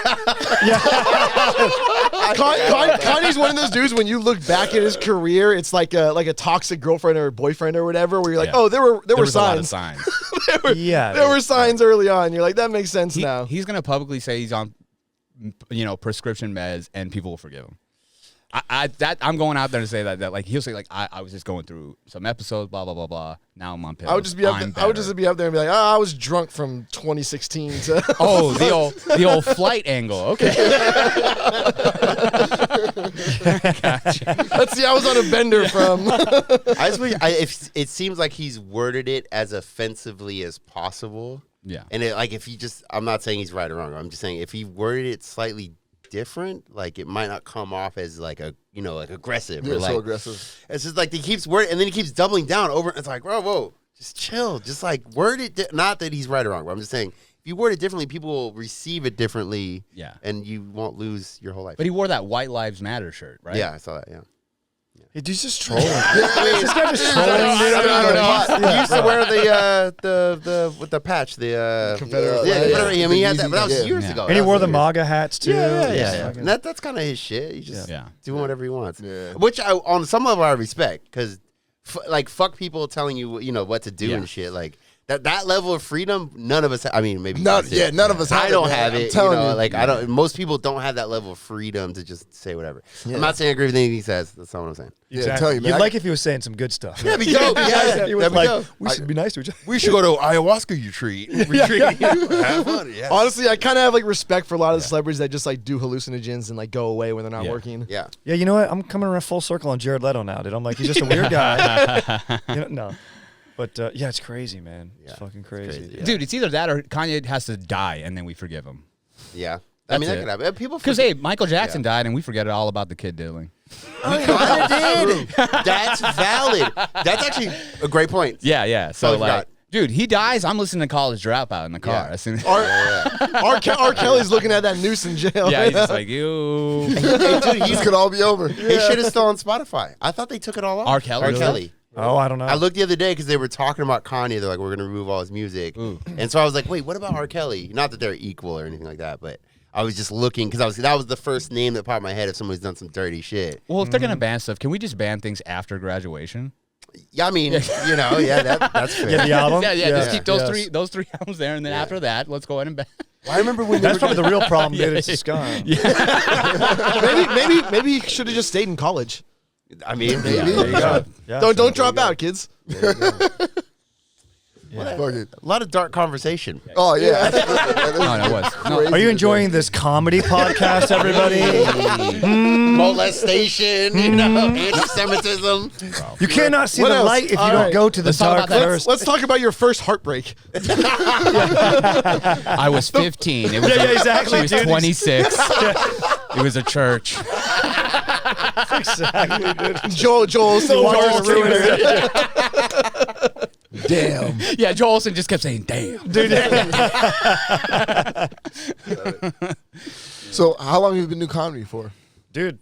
Kanye's one of those dudes. When you look back at his career, it's like a toxic girlfriend or boyfriend or whatever. Where you're like, Yeah. oh, there were was a lot of signs. signs. There were signs early on. You're like, that makes sense now. He's gonna publicly say he's on, prescription meds, and people will forgive him. I'm going out there to say that like he'll say like I was just going through some episodes, blah blah blah blah. Now I'm on pills. I would just be up. I would just be up there and be like, I was drunk from 2016 to. Oh, the old flight angle. Okay. Let's see. I was on a bender from. It seems like he's worded it as offensively as possible. Yeah. And if he just, I'm not saying he's right or wrong. I'm just saying if he worded it slightly different, like it might not come off as like aggressive. You're or like, so aggressive. It's just like he keeps wording, and then he keeps doubling down over. It's like, whoa, just chill. Just like word it. Not that he's right or wrong, but I'm just saying if you word it differently, people will receive it differently. Yeah. And you won't lose your whole life. But he wore that White Lives Matter shirt, right? Yeah, I saw that. Yeah. He's just trolling. This guy just trolling. I don't know. He used to wear the with the patch, the Confederate yeah, flag. I mean, he had that, but that was Yeah. years Yeah. ago. And he That was wore the years. MAGA hats too. Yeah. Just And fucking- that's kind of his shit. He's just Yeah. doing whatever he wants. Yeah. Which on some level I respect because fuck people telling you what to do Yeah. and shit like. That level of freedom, none of us. I mean, maybe None you guys do. of us have I it, don't man. have I'm it. telling you. Like I don't. Most people don't have that level of freedom to just say whatever. I'm not saying I agree with anything he says. That's not what I'm saying. Yeah, tell you, man. You'd like if he was saying some good stuff. That'd be dope. Yeah, He was that'd be like, dope. we should be nice to each other. we should go to ayahuasca retreat. Have fun. Yeah. Honestly, I kind of have like respect for a lot of the celebrities that just like do hallucinogens and like go away when they're not Yeah. working. Yeah. Yeah, you know what? I'm coming around full circle on Jared Leto now, dude. I'm like, he's just a weird guy. No. But yeah, it's crazy, man. It's Yeah, fucking it's crazy. crazy, yeah. Dude, it's either that or Kanye has to die and then we forgive him. Yeah. I mean, That's that it. could happen. People Because hey, Michael Jackson died and we forget all about the kid diddling. we kind of did. That's valid. That's actually a great point. Yeah. So Totally like, forgot. dude, he dies. I'm listening to College Dropout in the car. Yeah. As soon as, R. Kelly's looking at that noose in jail. yeah, he's just like, you. Hey, dude, This could all be over. his shit is still on Spotify. I thought they took it all off. R. Kelly? R. Really? Kelly. Oh, I don't know. I looked the other day because they were talking about Kanye. They're like, we're going to remove all his music. And so I was like, wait, what about R. Kelly? Not that they're equal or anything like that, but I was just looking because that was the first name that popped in my head if somebody's done some dirty shit. Well, if they're gonna ban stuff, can we just ban things after graduation? Yeah, I mean, that's fair. Yeah, the album. Yeah. Just keep those Yes. three albums there, and then after that, let's go ahead and ban. I remember when That's probably the real problem, dude. It's just gone. Maybe he should have just stayed in college. I mean, Maybe. there you go. Yeah. Don't drop out, kids. Fuck it. A lot of dark conversation. Oh yeah. No, it was. No, Are you enjoying this comedy podcast, everybody? Molestation, anti-Semitism. You cannot see What the else? light if you All don't right. go to the Let's talk dark about that. first. Let's talk about your first heartbreak. I was 15. It was Yeah, exactly, She was dude. 26. It was a church. Exactly, dude. Joel, so Joel's ruined it. Damn. Yeah, Joel Olsen just kept saying, "Damn." Dude, So how long have you been doing comedy for? dude,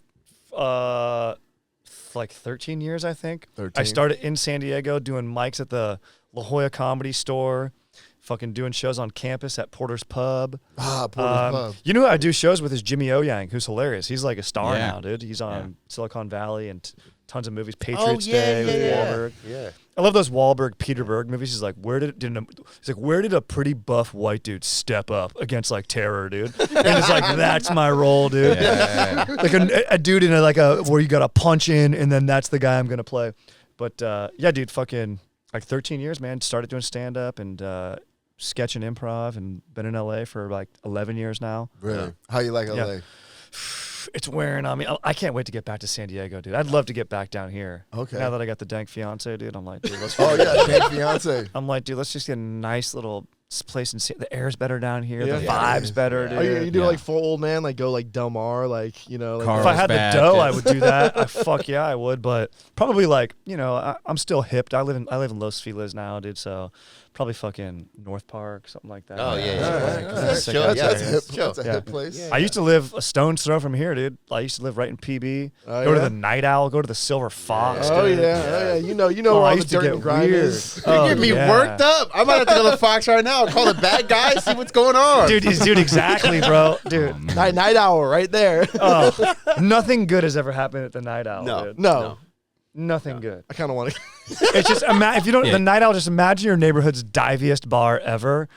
like 13 years, I think. 13. I started in San Diego doing mics at the La Jolla Comedy Store, fucking doing shows on campus at Porter's Pub. Porter's Pub. You know who I do shows with is Jimmy Oyang, who's hilarious. He's like a star Yeah. now, dude. He's on Silicon Valley and tons of movies. Oh, Patriots Day with Wahlberg. Yeah. I love those Wahlberg, Peter Berg movies. He's like, where did a pretty buff white dude step up against like terror, dude? And it's like, that's my role, dude. Like a dude in where you got to punch in, and then that's the guy I'm gonna play. But yeah, dude, fucking like 13 years, man. Started doing stand up and sketch and improv, and been in LA for like 11 years now. Really? How you like LA? Yeah. It's wearing on me. I can't wait to get back to San Diego, dude. I'd love to get back down here. Okay. Now that I got the dank fiance, dude, I'm like, dude, let's. Oh yeah, thank fiance. I'm like, dude, let's just get a nice little place and see. The air's better down here. Yeah. The Yeah. vibe's better, dude. Are you doing Yeah. like full old man, like go like Del Mar, like you know? Like, Carl. If I had the Bad, dough, dude. I would do that. Fuck yeah, I would. But probably like, I'm still hipped. I live in Los Feliz now, dude. So probably fucking North Park, something like that. Oh, yeah. That's Sick chill. ass Yeah, That's area. hip. chill. That's a Yeah. hip place. I used to live a stone's throw from here, dude. I used to live right in PB. Oh, Go to yeah? the Night Owl. Go to the Silver Fox. Oh dude. yeah. You know Oh, where I all the used to dirt get and grime weird. is. Oh, You're getting me yeah. worked up. I might have to go to the Fox right now and call the bad guy, see what's going on. Dude, exactly, bro. Dude, Night Owl right there. oh, nothing good has ever happened at the Night Owl. No. dude. No, Nothing good. I kind of want to. It's just if you don't the Night Owl, just imagine your neighborhood's diviest bar ever,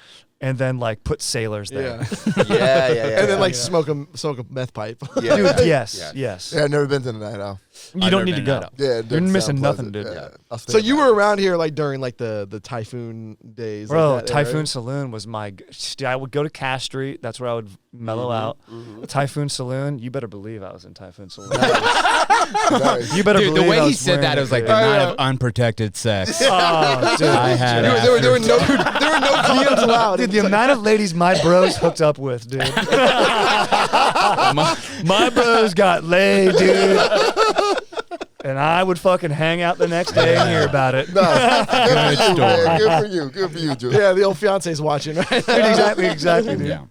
and then like put sailors there. Yeah. And then like smoke a meth pipe. Yeah. Dude, yes. Yeah, I've never been to the night owl. You I've don't never need to been go. to that. Yeah, it You're doesn't missing sound nothing, pleasant. dude. Yeah, I'll stay So in you that. were around here like during like the Typhoon days, Bro, like that era? Typhoon Saloon was I would go to Cass Street. That's where I would mellow out. Typhoon Saloon, you better believe I was in Typhoon Saloon. Nice. You better Dude, believe the way I he was said that, wearing it was like dude. the night of unprotected sex. Oh, dude. I had There were no condoms allowed. Dude, the amount of ladies my bros hooked up with, dude. My bros got laid, dude. And I would fucking hang out the next day and hear about it. Nice. Good for you, story. man. Good for you. Good for you, Drew. Yeah, the old fiance's watching, right? Dude, exactly, dude. Yeah.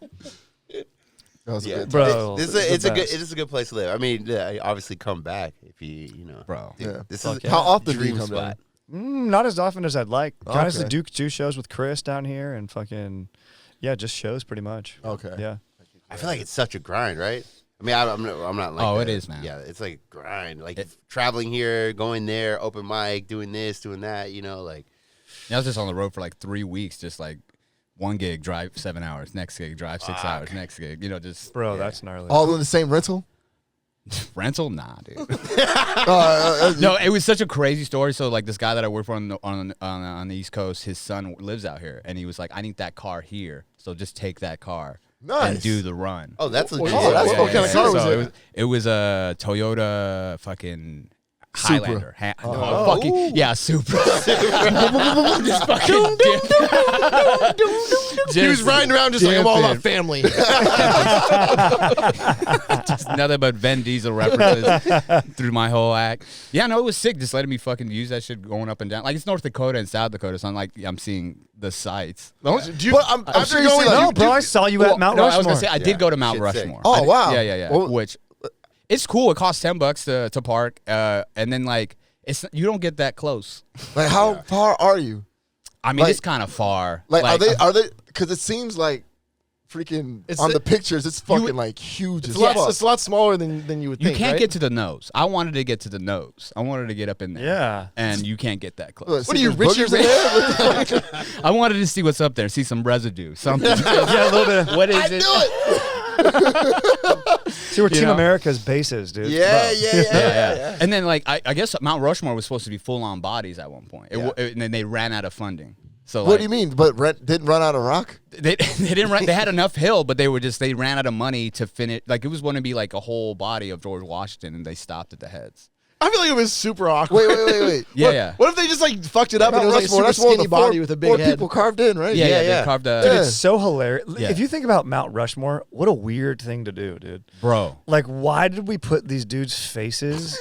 That was a good time. Bro, This it's is the best. it is a good place to live. I mean, obviously come back if you know. Bro. Yeah. This Fuck is yeah. How often do you dream come spot. down? Not as often as I'd like. Kind of the Okay. Duke 2 shows with Chris down here and fucking, yeah, just shows pretty much. Okay. Yeah. I feel like it's such a grind, right? I mean, I'm not like. Oh, that. it is, man. Yeah, it's like a grind. Like traveling here, going there, open mic, doing this, doing that. You know, like. I was just on the road for like 3 weeks, just like one gig, drive 7 hours, next gig, drive 6 hours, next gig. You know, just Bro, that's gnarly. All in the same rental? rental. Nah, dude. No. No, it was such a crazy story. So like this guy that I work for on the East Coast, his son lives out here, and he was like, "I need that car here, so just take that car and Nice. do the run." Oh, that's legit. Oh, that's what kind of car was So it? It was a Toyota fucking Supra. Highlander. Oh. Fucking yeah, Supra. Just fucking dip. He was riding around just like, I'm all about family. Just nothing but Vin Diesel references through my whole act. Yeah, no, it was sick. Just letting me fucking use that shit going up and down. Like it's North Dakota and South Dakota, so I'm like I'm seeing the sights. Do you, But I'm after sure you going, see, like, No, bro, I saw you at Mount no, I Rushmore. was gonna say I did go to Mount Shit's sick. Rushmore. Oh, I did- wow. Yeah. Well- Which it's cool. It costs $10 to park, and then like you don't get that close. Like, how far are you? I mean, Like- it's kind of far. Like, are they? Because it seems like freaking It's on the- the pictures, it's fucking like huge as it's, fuck. it's a lot smaller than you would You think. can't right? get to the nose. I wanted to get to the nose. I wanted to get up in there. Yeah. And you can't get that What, close. What are you, see there's Richard boogers in there? What the fuck? I wanted to see what's up there, see some residue, something. Yeah, a little bit. What is I it? knew it. See where Team know? America's base is, dude. Yeah. Yeah. And then like I guess Mount Rushmore was supposed to be full on bodies at one point. And then they ran out of funding. So What like, do you mean? But didn't run out of rock? They didn't run. They had enough hill, but they ran out of money to finish. Like it was going to be like a whole body of George Washington, and they stopped at the heads. I feel like it was super awkward. Wait. Yeah. What if they just like fucked it up and it was like a super that's one of skinny the four- body with a big four head? people carved in, right? Yeah. yeah. They carved a Dude, it's so hilarious. Yeah. If you think about Mount Rushmore, what a weird thing to do, dude. bro. Like, why did we put these dudes' faces?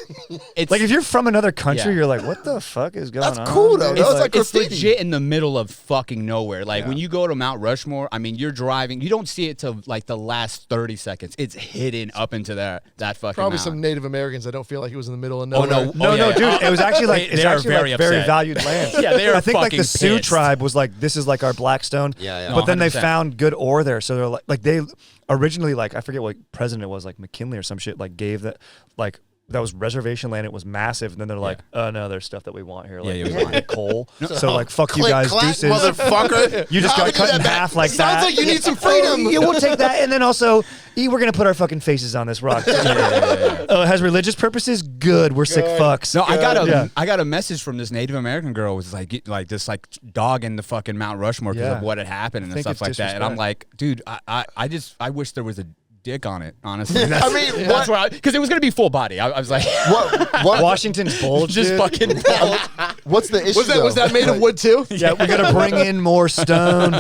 It's Like, if you're from another country, Yeah. you're like, what the fuck is going on? That's cool, though. dude? That was Like, like it's graffiti. legit in the middle of fucking nowhere. Like when you go to Mount Rushmore, I mean, you're driving. You don't see it till like the last 30 seconds. It's hidden up into that fucking. Probably mountain. some Native Americans. I don't feel like it was in the middle of Oh nowhere. no! no, dude. yeah. It was actually like They it's are actually very like very upset. valued land. Yeah, they are I think like the fucking Sioux pissed. tribe was like, this is like our Blackstone. Yeah. But then they 100%. found good ore there, so they're like they originally like I forget what president it was, like McKinley or some shit, like gave that like. That was reservation land. It was massive, and then they're like, "Oh no, there's stuff that we want here, like Yeah, we we want want coal." So like, fuck you Click, guys, clack, deuces. motherfucker. You just How got do cut in that back? half like that. Sounds like you need some freedom. Yeah, we'll take that, and then also, we're gonna put our fucking faces on this rock. Oh, it has religious purposes. Good, we're sick fucks. No, Yeah. I got a message from this Native American girl. It was like this like dog in the fucking Mount Rushmore because Yeah. of what had happened and think stuff it's like that. And I'm disrespect. like, dude, I wish there was a dick on it. Honestly, I mean, that's where because it was gonna be full body. I was like, What? Washington's bulge, just dude. fucking. What's the issue? Was that made of wood too? Yeah, we gotta bring in more stone.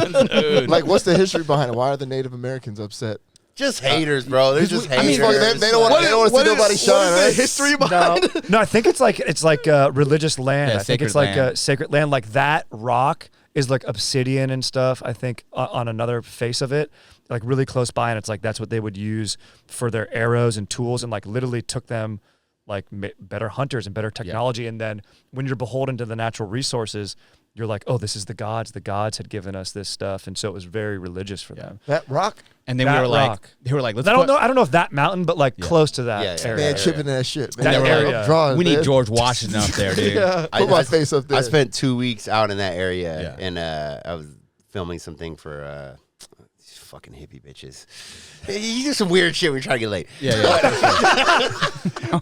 Like, what's the history behind it? Why are the Native Americans upset? Just haters, bro. They're just I mean, haters. they don't want to see nobody shine, What is right? the history behind it? No, I think it's like religious land. Yeah, I think it's sacred like land. sacred land. Like that rock is like obsidian and stuff. I think on another face of it, like really close by, and it's like that's what they would use for their arrows and tools, and like literally took them like better hunters and better technology. And then when you're beholden to the natural resources, you're like, oh, this is the gods. The gods had given us this stuff, and so it was very religious for them. That rock? And then That we were like, rock. they were like, let's I don't put, know. I don't know if that mountain, but like close to that Yeah, area. Man, chipping that shit. Man. That They were like, area. I'm drawing, we need man. George Washington up there, dude. Put my face up there. I spent 2 weeks out in that area, Yeah. and I was filming something for these fucking hippie bitches. You do some weird shit when you're trying to get laid. Yeah.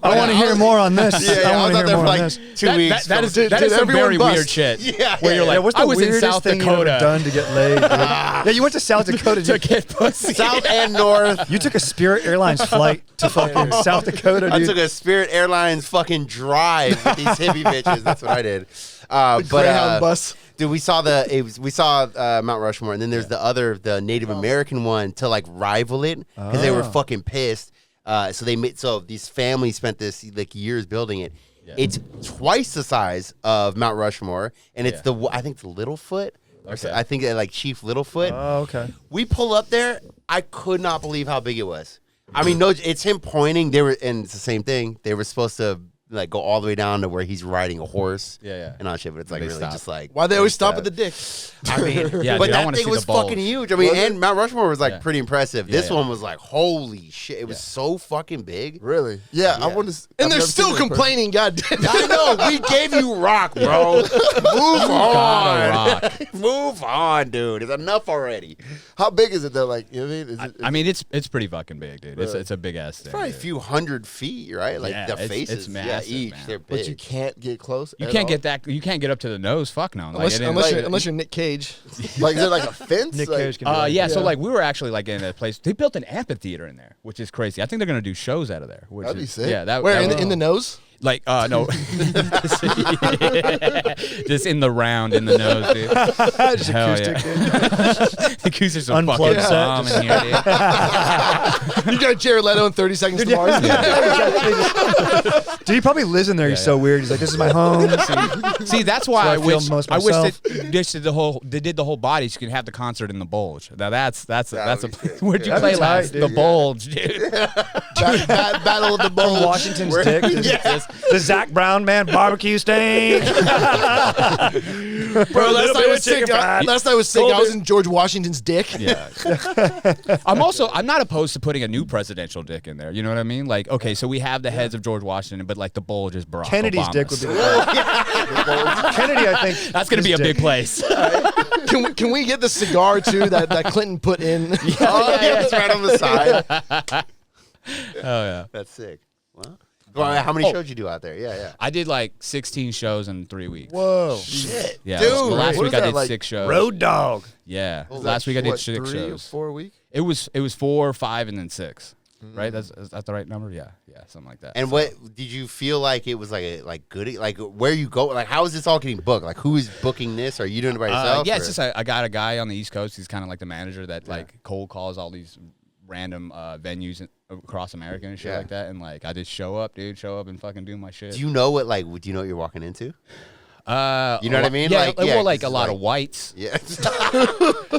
I want to hear more on this. Yeah, I I was want to out hear there more for on like this. 2 weeks. That is Dude, some everyone very bust. weird shit. Yeah, Where you're yeah. like, Yeah, what's the I was in weirdest South thing you've ever Dakota done to get laid? Dude? Yeah, you went to South Dakota. to get pussy. South and North. You took a Spirit Airlines flight to fucking South Dakota, I dude. took a Spirit Airlines fucking drive with these hippie bitches. That's what I did. Greyhound bus. Dude, we saw Mount Rushmore, and then there's the Native American one to like rival it because they were fucking pissed. So these families spent this like years building it. Yeah. It's twice the size of Mount Rushmore, and it's I think it's Littlefoot. Okay. I think like Chief Littlefoot. Oh, okay. We pull up there. I could not believe how big it was. I mean, no, it's him pointing. And it's the same thing. They were supposed to like go all the way down to where he's riding a horse. Yeah. And all shit, but it's like They really stop. just like Why they always stop at the dick? I mean, Yeah, but dude, I that wanna thing see was the bulge. fucking huge. I mean, and Mount Rushmore was like Yeah. pretty impressive. This Yeah. one was like, holy shit! It was so fucking big. Really? Yeah, I Yeah. want to. And they're still complaining, goddamn. I know. We gave you rock, bro. Move on. rock. Move on, dude. It's enough already. How big is it though? Like, you know what I mean? Is it, I mean, it's pretty fucking big, dude. It's a big ass thing. Probably a few 100 feet, right? Like Yeah, the it's faces, massive, each man. they're big. but you can't get close. You at can't all? get that. You can't get up to the nose. Fuck no. Unless you're Nick Cage. Like, is there like a fence? Nick like, Cage can be like, yeah. So like we were actually like in a place. They built an amphitheater in there, which is crazy. I think they're gonna do shows out of there. Which That'd be is, sick. Yeah. That. Where that in the nose? Like no, just in the round in the nose, dude. Just Hell acoustic, yeah. dude. Acoustics are Unplugged fucking set, bomb just- in here, dude. You got Jared Leto in 30 Seconds to Mars. Dude, he probably lives in there. He's so weird. He's like, this is my home. See, that's why So I I feel wish most I wish myself. that they did the whole body so you can have the concert in the bulge. Now that's would a be sick. where'd you That'd play be tight, last? dude. The bulge, dude. Battle of the From Bulge. Washington's dick. The Zach Brown man barbecue steak. Bro, last night was sick. Last night was sick. I was in George Washington's dick. Yeah. I'm not opposed to putting a new presidential dick in there. You know what I mean? Like, okay, so we have the heads of George Washington, but like the bulge is Barack Kennedy's Obama's. dick would be the Kennedy, I think. That's gonna be a his big dick. place. Can we get the cigar too that Clinton put in? Oh, yeah, it's right on the side. Oh yeah. That's sick. Well, how many shows did you do out there? Yeah. I did like 16 shows in 3 weeks. Whoa. Shit. Yeah. Dude, last what week is I that, did like, 6 shows. Road dog. Yeah. Was Last that, week I did what, 6 3 or shows. 4 weeks? It was 4, 5, and then 6. Right? Is that the right number? Yeah, something like that. And what did you feel like it was like good? Like where you go? Like how is this all getting booked? Like who is booking this? Are you doing it by yourself? Yeah, or? it's just I got a guy on the East Coast. He's kind of like the manager that like cold calls all these random venues across America and shit like that. And like I just show up, dude. Show up and fucking do my shit. Do you know what do you know what you're walking into? You know what I mean? Yeah, Like, well, like it's a lot like- of whites. Yeah.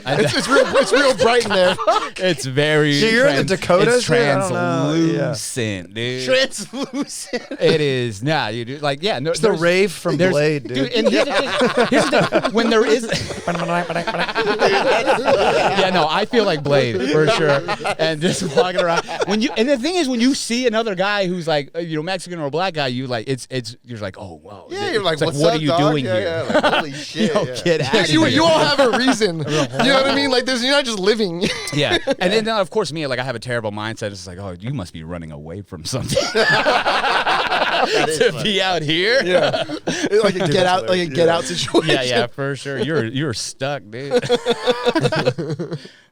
It's real bright in there. It's very. So you're in the Dakotas, It's dude? I don't know. Yeah. translucent, dude. Translucent. It is. Nah, you do like no. It's the there's- rave from there's- Blade, dude. and here's the thing. When there is, yeah, no, I feel like Blade for sure. And just walking around and the thing is, when you see another guy who's like Mexican or a black guy, you like you're like, oh wow, Yeah, you're like, It's what's what up, are you dog? doing Yeah, here? yeah, like, holy shit. Yo, yeah. get out of here. You all have a reason. You know what I mean? Like you're not just living. Yeah, and then of course me, like I have a terrible mindset. It's like, oh, you must be running away from something That is to funny. be out here. Yeah. Like a get out situation. Yeah, for sure. You're stuck, dude.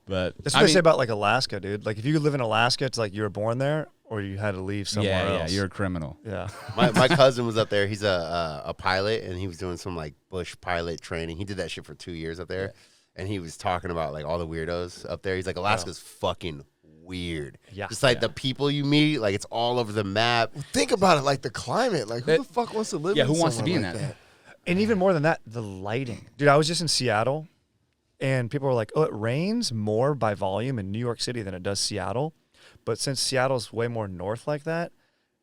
But That's what I say about like Alaska, dude. Like if you live in Alaska, it's like you were born there or you had to leave somewhere else. you're a criminal. Yeah. My cousin was up there. He's a pilot, and he was doing some like bush pilot training. He did that shit for 2 years up there, and he was talking about like all the weirdos up there. He's like, Alaska's fucking weird. Yeah. Just like the people you meet, like it's all over the map. Think about it, like the climate. Like who the fuck wants to live? Yeah, in who wants to be in somewhere like that? And even more than that, the lighting. Dude, I was just in Seattle and people were like, oh, it rains more by volume in New York City than it does Seattle. But since Seattle's way more north like that,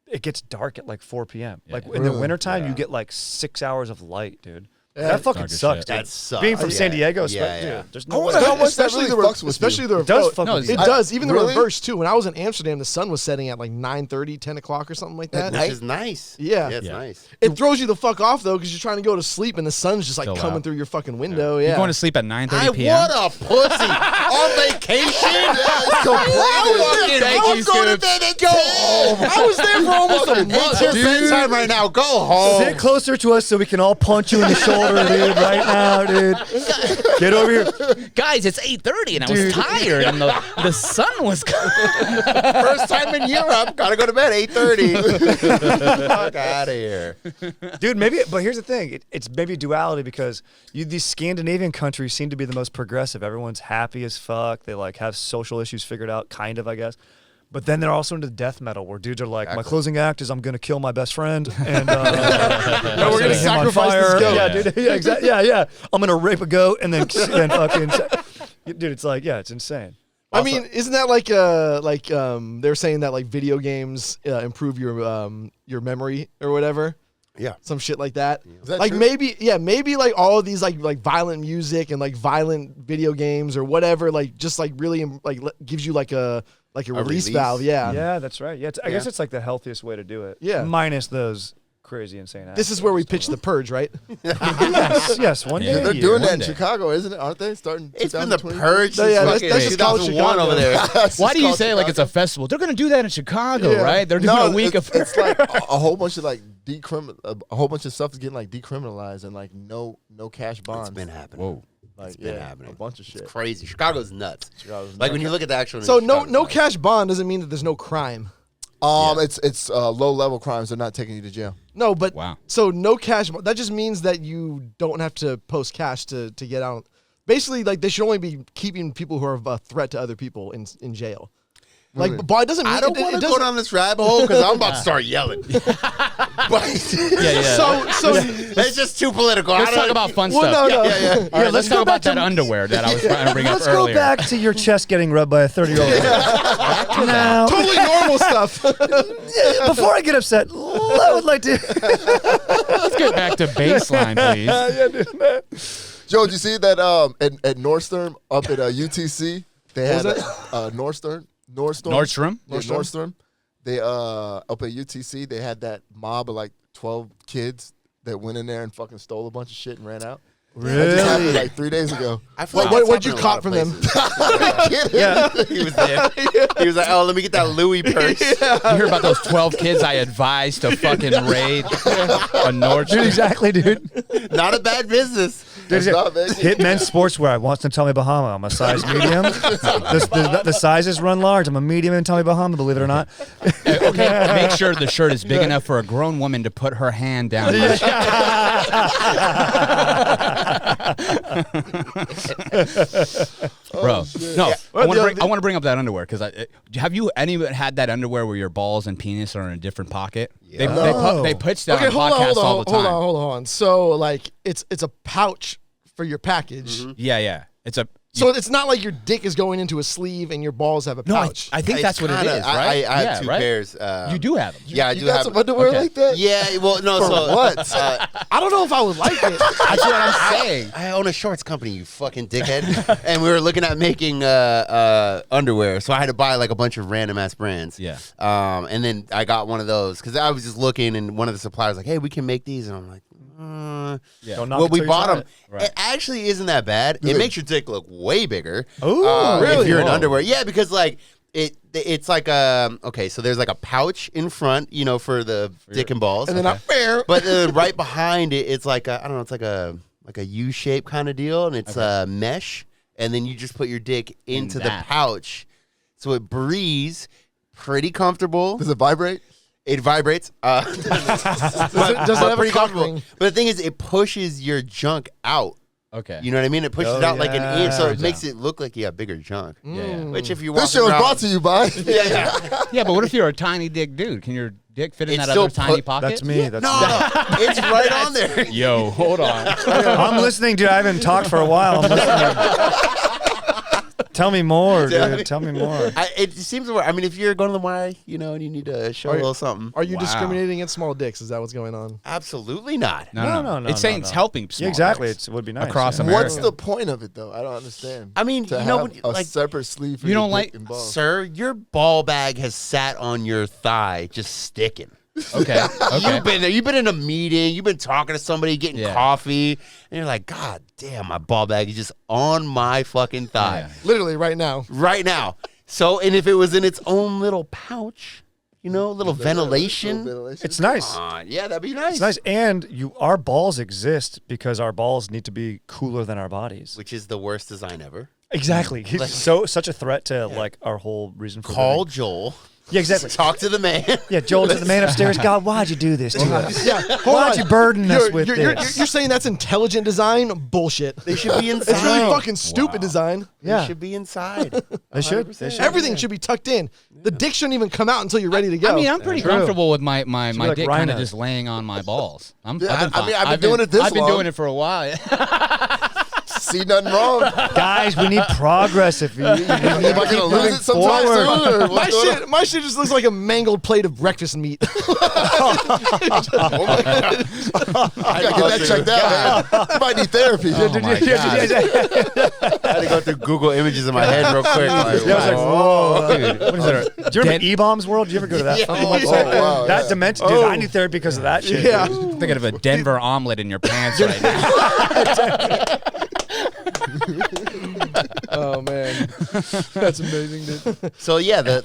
it gets dark at like 4 p.m. Yeah. Like in the Really? wintertime, you get like 6 hours of light, dude. That fucking Dark as sucks, shit. dude. That sucks. Being from Yeah. San Diego, Yeah, yeah. dude, there's I no wonder way. how much that especially really the fucks with especially you. the It does no, fuck No, with it you. does. Even the Really? reverse too. When I was in Amsterdam, the sun was setting at like 9:30, 10 o'clock or something like that. Which is nice. Yeah. it's Yeah. nice. It throws you the fuck off though, because you're trying to go to sleep and the sun's just like Still coming out. through your fucking window. Yeah. You're going to sleep at 9:30 I p.m. what a pussy on vacation. Thank you, Scoops. Go home. I was there for almost a It's month. your bedtime right now. Go home. Sit closer to us so we can all punch you in the shoulder, dude, right now, dude. Get over here. Guys, it's 8:30 and I Dude. was tired and the sun was coming. First time in Europe. Gotta go to bed 8:30. Fuck out of here. Dude, maybe, but here's the thing. It's maybe duality because these Scandinavian countries seem to be the most progressive. Everyone's happy as fuck. They like have social issues figured out, kind of, I guess. But then they're also into death metal, where dudes are like, my closing act is I'm gonna kill my best friend, and No, we're gonna setting him on sacrifice this fire. goat. Yeah, dude. Yeah, exactly. Yeah. I'm gonna rape a goat and then fucking. Dude, it's like, yeah, it's insane. I mean, isn't that like they're saying that like video games improve your memory or whatever? Yeah. Some shit like that. Is that Like true? maybe like all of these like violent music and like violent video games or whatever like just like really like gives you like a release release? valve. Yeah. Yeah, that's right. Yeah, I guess it's like the healthiest way to do it. Yeah. Minus those crazy, insane. This is where we pitch the Purge, right? yes. One Yeah. day. They're a year, doing that one in day. Chicago, isn't it? Aren't they starting? It's been the 2020? purge No, since yeah, that's fucking just called 2001 Chicago. over there. Why do you say like it's a festival? They're gonna do that in Chicago, Yeah. right? They're doing No, a week it's, of it's like a whole bunch of like a whole bunch of stuff is getting like decriminalized and like no cash bonds. It's been happening. Whoa. like, been yeah, happening. a bunch of shit. It's crazy. Chicago's nuts. Chicago's Like when you look at the actual. So no Chicago's nuts. cash bond doesn't mean that there's no crime. It's low level crimes. They're not taking you to jail. No, but Wow. so no cash. That just means that you don't have to post cash to get out. Basically, like they should only be keeping people who are a threat to other people in jail. Like, but it doesn't mean I don't it want to go doesn't- down this rabbit hole because I'm about to start yelling. But Yeah. So it's just too political. Let's I don't- talk about fun well, stuff. no. All right, let's go talk about back to- that underwear that I was trying to bring up Let's earlier. go back to your chest getting rubbed by a 30-year-old. Now, Totally normal stuff. before I get upset, I would like to. Let's get back to baseline, please. Joe, did you see that at Nordstrom up at UTC? They had was Nordstrom. Nordstrom? Yeah, Nordstrom. They up at UTC, they had that mob of like 12 kids that went in there and fucking stole a bunch of shit and ran out. That just happened like 3 days ago. I feel like What'd that's you happened cop in a from lot them? of places. Yeah. He was there. He was like, "Oh, let me get that Louis purse." You hear about those 12 kids I advised to fucking raid a Nordstrom? Dude, exactly, dude. Not a bad business. It's not bad. Hitman Sportswear wants to Tommy Bahama. I'm a size medium. The sizes run large. I'm a medium in Tommy Bahama, believe it or not. Okay, make sure the shirt is big enough for a grown woman to put her hand down. Bro, no, I want to bring up that underwear because have you anyone had that underwear where your balls and penis are in a different pocket? Yeah. They pitch that Okay, on hold podcasts all the time. hold on. So like it's a pouch for your package. Yeah, it's a. So it's not like your dick is going into a sleeve and your balls have a No, pouch. I think It's that's what it kinda- is, right? I have Yeah, two right? pairs. You do have them. Yeah, I You do got have. some underwear Okay. like that? Yeah, well, no. For so what? I don't know if I would like it. That's what I'm saying. I own a shorts company, you fucking dickhead. And we were looking at making underwear, so I had to buy like a bunch of random ass brands. Yeah. And then I got one of those because I was just looking, and one of the suppliers was like, "Hey, we can make these," and I'm like, Yeah. Don't knock well, it we till you bought try them. it. Right. It actually isn't that bad. It makes your dick look way bigger. Ooh, If really? you're in Whoa. underwear, yeah, because like it's like okay, so there's like a pouch in front, for the dick and balls, And then but right behind it, it's like I don't know, it's like a U shape kind of deal, and it's mesh, and then you just put your dick into the that. pouch, so it breathes, pretty comfortable. Does it vibrate? It vibrates. does it have a pretty cock comfortable. ring? But the thing is, it pushes your junk out. Okay. You know what I mean? It pushes Oh, out like an inch, so yeah. it makes it look like you have bigger junk. Yeah. Which, if you walk This show is around, brought to you by. Yeah, but what if you're a tiny dick dude? Can your dick fit in It's that still other tiny put- pocket? That's me. That's no, me. it's right on there. Yo, hold on. I'm listening, dude. I haven't talked for a while. I'm listening. Tell me more, dude. Tell me more. It seems to work. I mean, if you're going to the Y, you know, and you need to show a little something. Are you discriminating against small dicks? Is that what's going on? Absolutely not. No. It's saying it's helping. Yeah, exactly. Dicks It would be nice across yeah. America. What's the point of it, though? I don't understand. I mean, To you know, have a like, separate sleeve for you your don't dick like- and balls. sir, your ball bag has sat on your thigh, just sticking. Okay. You've been in a meeting, you've been talking to somebody, getting coffee, and you're like, God damn, my ball bag is just on my fucking thigh. Yeah. Literally right now. Right now. So, and if it was in its own little pouch, you know, little ventilation. It's nice. Yeah, that'd be nice. It's nice, and our balls exist because our balls need to be cooler than our bodies. Which is the worst design ever. Exactly. He's such a threat to like our whole reason for Call living. Joel. Yeah, exactly. Talk to the man. Yeah, Joel to the man upstairs. God, why'd you do this to us? Yeah, Why'd you burden us with this? You're saying that's intelligent design? Bullshit. They should be inside. It's really fucking stupid design. Yeah. They should be inside. They should. They should. Everything should be tucked in. The dick shouldn't even come out until you're ready to go. I mean, I'm pretty comfortable with my like dick kind of rhinos. just laying on my balls. I've been I've been doing it this I've been long. doing it for a while. See nothing wrong. Guys, we need progress. If you need Am I to gonna keep lose moving it sometime forward. soon? Or what's going on? my shit just looks like a mangled plate of breakfast meat. I gotta get that checked out, man. You might need therapy. Oh my God. I had to go through Google images in my head real quick. Like, Yeah, I was like, wow. whoa. Dude, what is it? Do you remember E-Bombs World? Do you ever go to that fucking website? wow, That yeah. dimension, dude, I need therapy because of that shit. Yeah. dude. Thinking of a Denver omelet in your pants right now. Oh man, that's amazing, dude. So yeah, the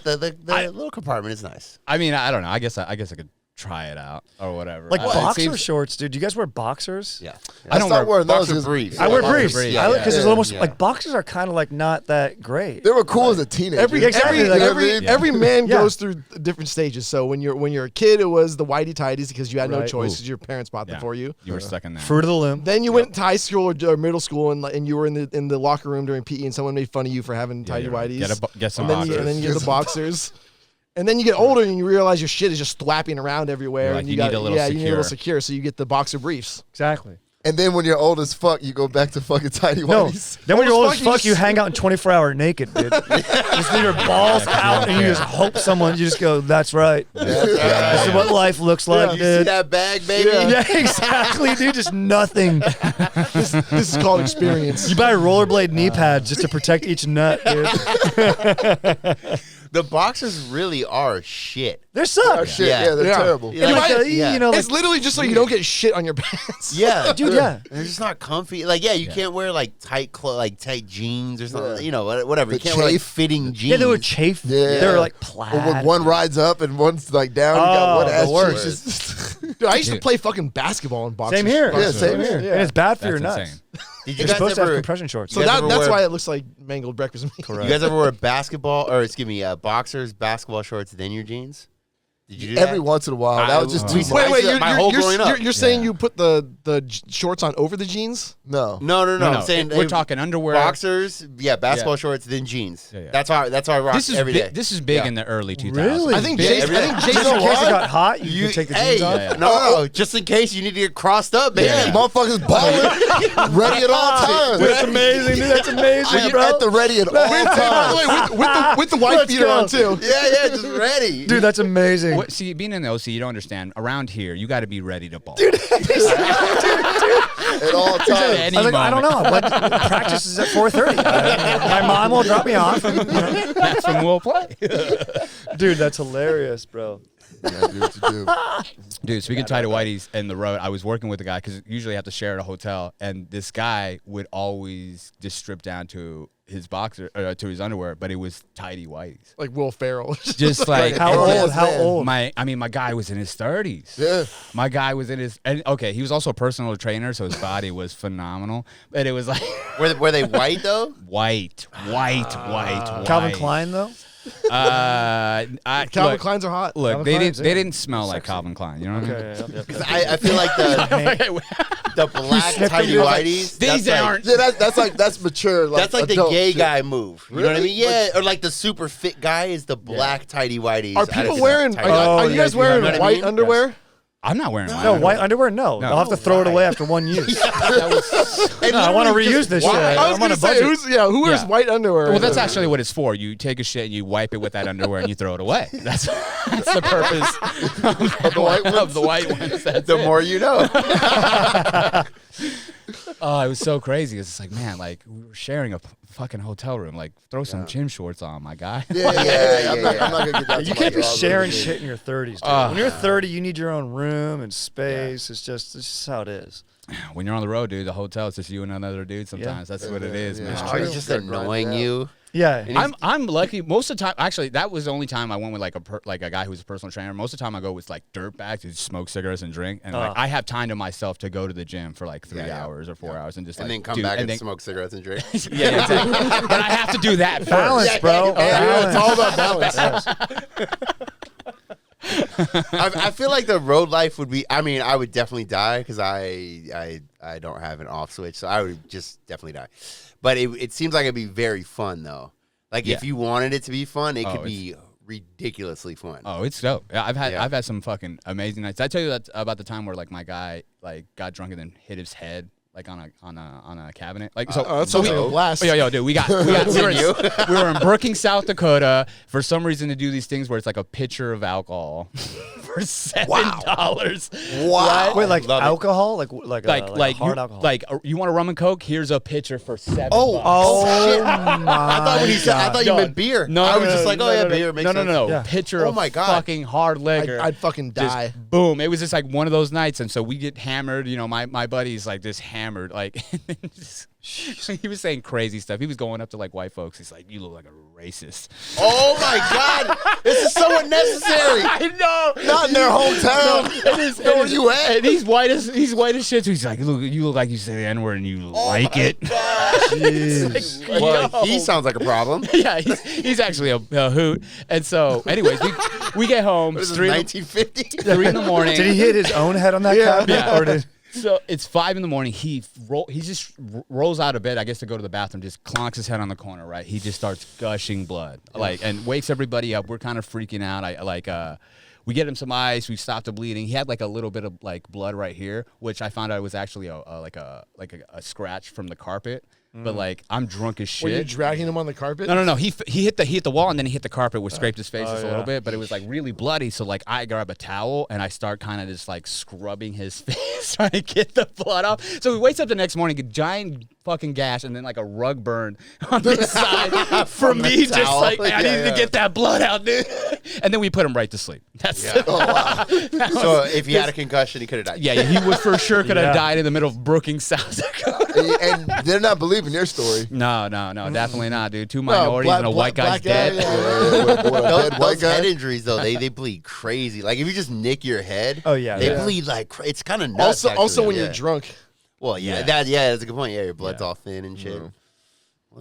little compartment is nice. I mean, I don't know. I guess I could try it out or whatever. Like I- it boxer seems- shorts, dude. Do you guys wear boxers? Yeah. I don't start wearing those. Boxer 'cause briefs. I wear Boxer briefs. briefs, Because yeah. there's almost Yeah. like boxers are kind of like not that great. They were cool as a teenager. Every man Yeah. goes through different stages. So when you're a kid, it was the whitey tighties because you had no Right. choice because your parents bought them Yeah. for you. You were stuck in there. Fruit of the Loom. Then you went to high school or middle school and you were in the locker room during PE and someone made fun of you for having tighty you're right. whities. Get some and then boxers. and then you get the boxers. And then you get older and you realize your shit is just thwapping around everywhere. You're like, and you got, need a little you need a little secure. secure. So you get the boxer briefs. Exactly. And then when you're old as fuck, you go back to fucking tidy No. whities. Then when you're old as you fuck, just- you hang out in 24-hour naked, dude. Just leave your balls out and you just hope someone, you just go, that's right. This is what life looks like, You see dude. that bag, baby? Yeah, exactly, dude. Just nothing. This is called experience. You buy rollerblade knee pads just to protect each nut, dude. The boxers really are shit. They're suck. Oh, shit, Yeah. yeah, they're Yeah. terrible. Yeah. And like, Yeah. you know, like, It's literally just so you don't get shit on your pants. Yeah, dude, yeah. They're just not comfy. Like, yeah, you can't wear like tight tight jeans or something. Yeah. You know, whatever. You The can't wear like chafe. fitting jeans. Yeah, they would chafe. Yeah. They were like Or when plaid. one rides up and one's like down, you Oh, got one the ass worst. cheek. Just Dude, I used to play fucking basketball in boxers. Same here. Yeah, same here. And it's bad for That's your nuts. insane. Did you You're guys supposed to have ever? compression shorts. So You guys ever that's wear- why it looks like mangled breakfast meat. You guys ever wear basketball or excuse me, boxers, basketball shorts, then your jeans? Did you do that? every once in a while. That was just too Wait, much. wait, my whole growing up. you're saying Yeah. you put the shorts on over the jeans? No. No. No, I'm saying we're talking underwear. boxers, basketball shorts, then jeans. Yeah, yeah. That's how I rock This is every day. this is big Yeah. in the early 2000s. Really? I think Yeah, Jason. every I think day. Jason. Just in case what? it got hot, you could take the jeans off. Yeah. No, just in case you need to get crossed up, man. Yeah, motherfuckers balling, ready at all times. Dude, that's amazing, dude. That's amazing, I'm bro. at the ready at all By the times. way, with the white Let's beater go. on too. Yeah, just ready. Dude, that's amazing. What, see, being in the OC, you don't understand. Around here, you got to be ready to ball. At all times. Any I was like, I don't moment. know. What, practice is at 4:30. My mom will drop me off. And, That's when we'll play. dude, that's hilarious, bro. Yeah, do what you do. Dude, speaking of tight whities in the road, I was working with a guy because usually I have to share at a hotel, and this guy would always just strip down to his boxer to his underwear, but it was tighty whities. Like Will Ferrell. Just like How Hey, old? yes, How man. old? my guy was in his 30s. Yeah. My guy was in his and okay, he was also a personal trainer, so his body was phenomenal. But it was like Were they white though? white. Calvin Klein, though? Calvin look, Klein's are hot. Look, Calvin they Klein's, didn't they yeah. didn't smell like Calvin Klein. You know what I mean? Okay. I feel like the black sniffed tighty them? whities. These aren't. Yeah, that's mature. That's like the adult gay shit. guy move. You know what I Really? mean? Yeah, or like the super fit guy is the black tighty whities. Are people wearing? Are you guys yeah, wearing you know what I white mean? underwear? I'm not wearing white No, underwear. white underwear. No, I'll have to throw it away after one use. And No, I want to literally reuse just this why- shit. I was I'm on gonna a say, budget. who wears Yeah. white underwear? Well, that's actually what it's for. You take a shit and you wipe it with that underwear and you throw it away. That's the purpose of the white ones. That's The it. more you know. Oh, it was so crazy. It's just like, man, like we were sharing a fucking hotel room. Like, throw some gym shorts on, my guy. Yeah. I'm not gonna get that. You can't be sharing shit in your 30s, dude. When you're 30, you need your own room and space. It's just how it is. When you're on the road, dude, the hotel it's just you and another dude. Sometimes that's what it is, man. Oh, he's just annoying you. Yeah. I'm lucky. Most of the time, actually, that was the only time I went with like a guy who's a personal trainer. Most of the time, I go with like dirtbags who smoke cigarettes and drink, and like I have time to myself to go to the gym for like 3 hours or 4 hours and just And like then come do- back and then- smoke cigarettes and drink. Yeah, exactly. But I have to do that first. Balance, bro. It's all about balance. I feel like the road life would be. I mean, I would definitely die because I don't have an off switch, so I would just definitely die. But it seems like it'd be very fun though. Like if you wanted it to be fun, it could be ridiculously fun. Oh, it's dope. Yeah, I've Yeah. had some fucking amazing nights. Did I tell you that about the time where like my guy like got drunk and then hit his head like on a cabinet? Like so. That sounds like a blast. Yo, dude, we were in Brookings, South Dakota, for some reason to do these things where it's like a pitcher of alcohol for $7. Wow! Wait, like Love it. alcohol? Like hard you, alcohol? like you want a rum and coke? Here's a pitcher for $7. Shit. my I thought when he said, I thought you Dog. meant beer. No, I no, was no, just like, no, oh yeah, no, beer makes no, sense. no, Yeah. pitcher Oh of my God. fucking hard liquor. I'd fucking Just die. boom. It was just like one of those nights, and so we get hammered. You know, my buddy's like just hammered, like he was saying crazy stuff. He was going up to like white folks. He's like, "You look like a racist." Oh my God! This is so unnecessary. I know. Not in their hometown. Where you at? And he's white as shit. So he's like, you look like you say the N-word and you like it. It's like, Well, yo. he sounds like a problem. Yeah, he's actually a hoot. And so, anyways, we get home. What is It's this, 3 1950? in the morning. Did he hit his own head on that cabinet? Yeah. Or did So it's 5 in the morning. He just rolls out of bed, I guess, to go to the bathroom. Just clonks his head on the corner. Right, he just starts gushing blood, like, and wakes everybody up. We're kind of freaking out. We get him some ice. We stopped the bleeding. He had like a little bit of like blood right here, which I found out was actually a scratch from the carpet. But like I'm drunk as Were you shit. dragging him on the carpet? No. He hit the wall and then he hit the carpet, which scraped his face just a little bit. But it was like really bloody. So like I grab a towel and I start kind of just like scrubbing his face, trying to get the blood off. So he wakes up the next morning, a giant fucking gash, and then like a rug burn on this side for me. Just towel. like I needed Yeah. to get that blood out, dude. And then we put him right to sleep. That's So if he had a concussion, he could have died. yeah. He would for sure could have Yeah. died in the middle of Brookings, South Dakota. And they're not believing your story. No, definitely not, dude. Two minorities and a white guy's black guy, dead. Those, White those guy. head injuries though, they bleed crazy. Like if you just nick your head, Oh, yeah, they yeah. bleed like it's kind of nuts. Also, when yeah. you're drunk. Well, yeah, Yeah. that's a good point. Yeah, your blood's Yeah. all thin and shit. Well,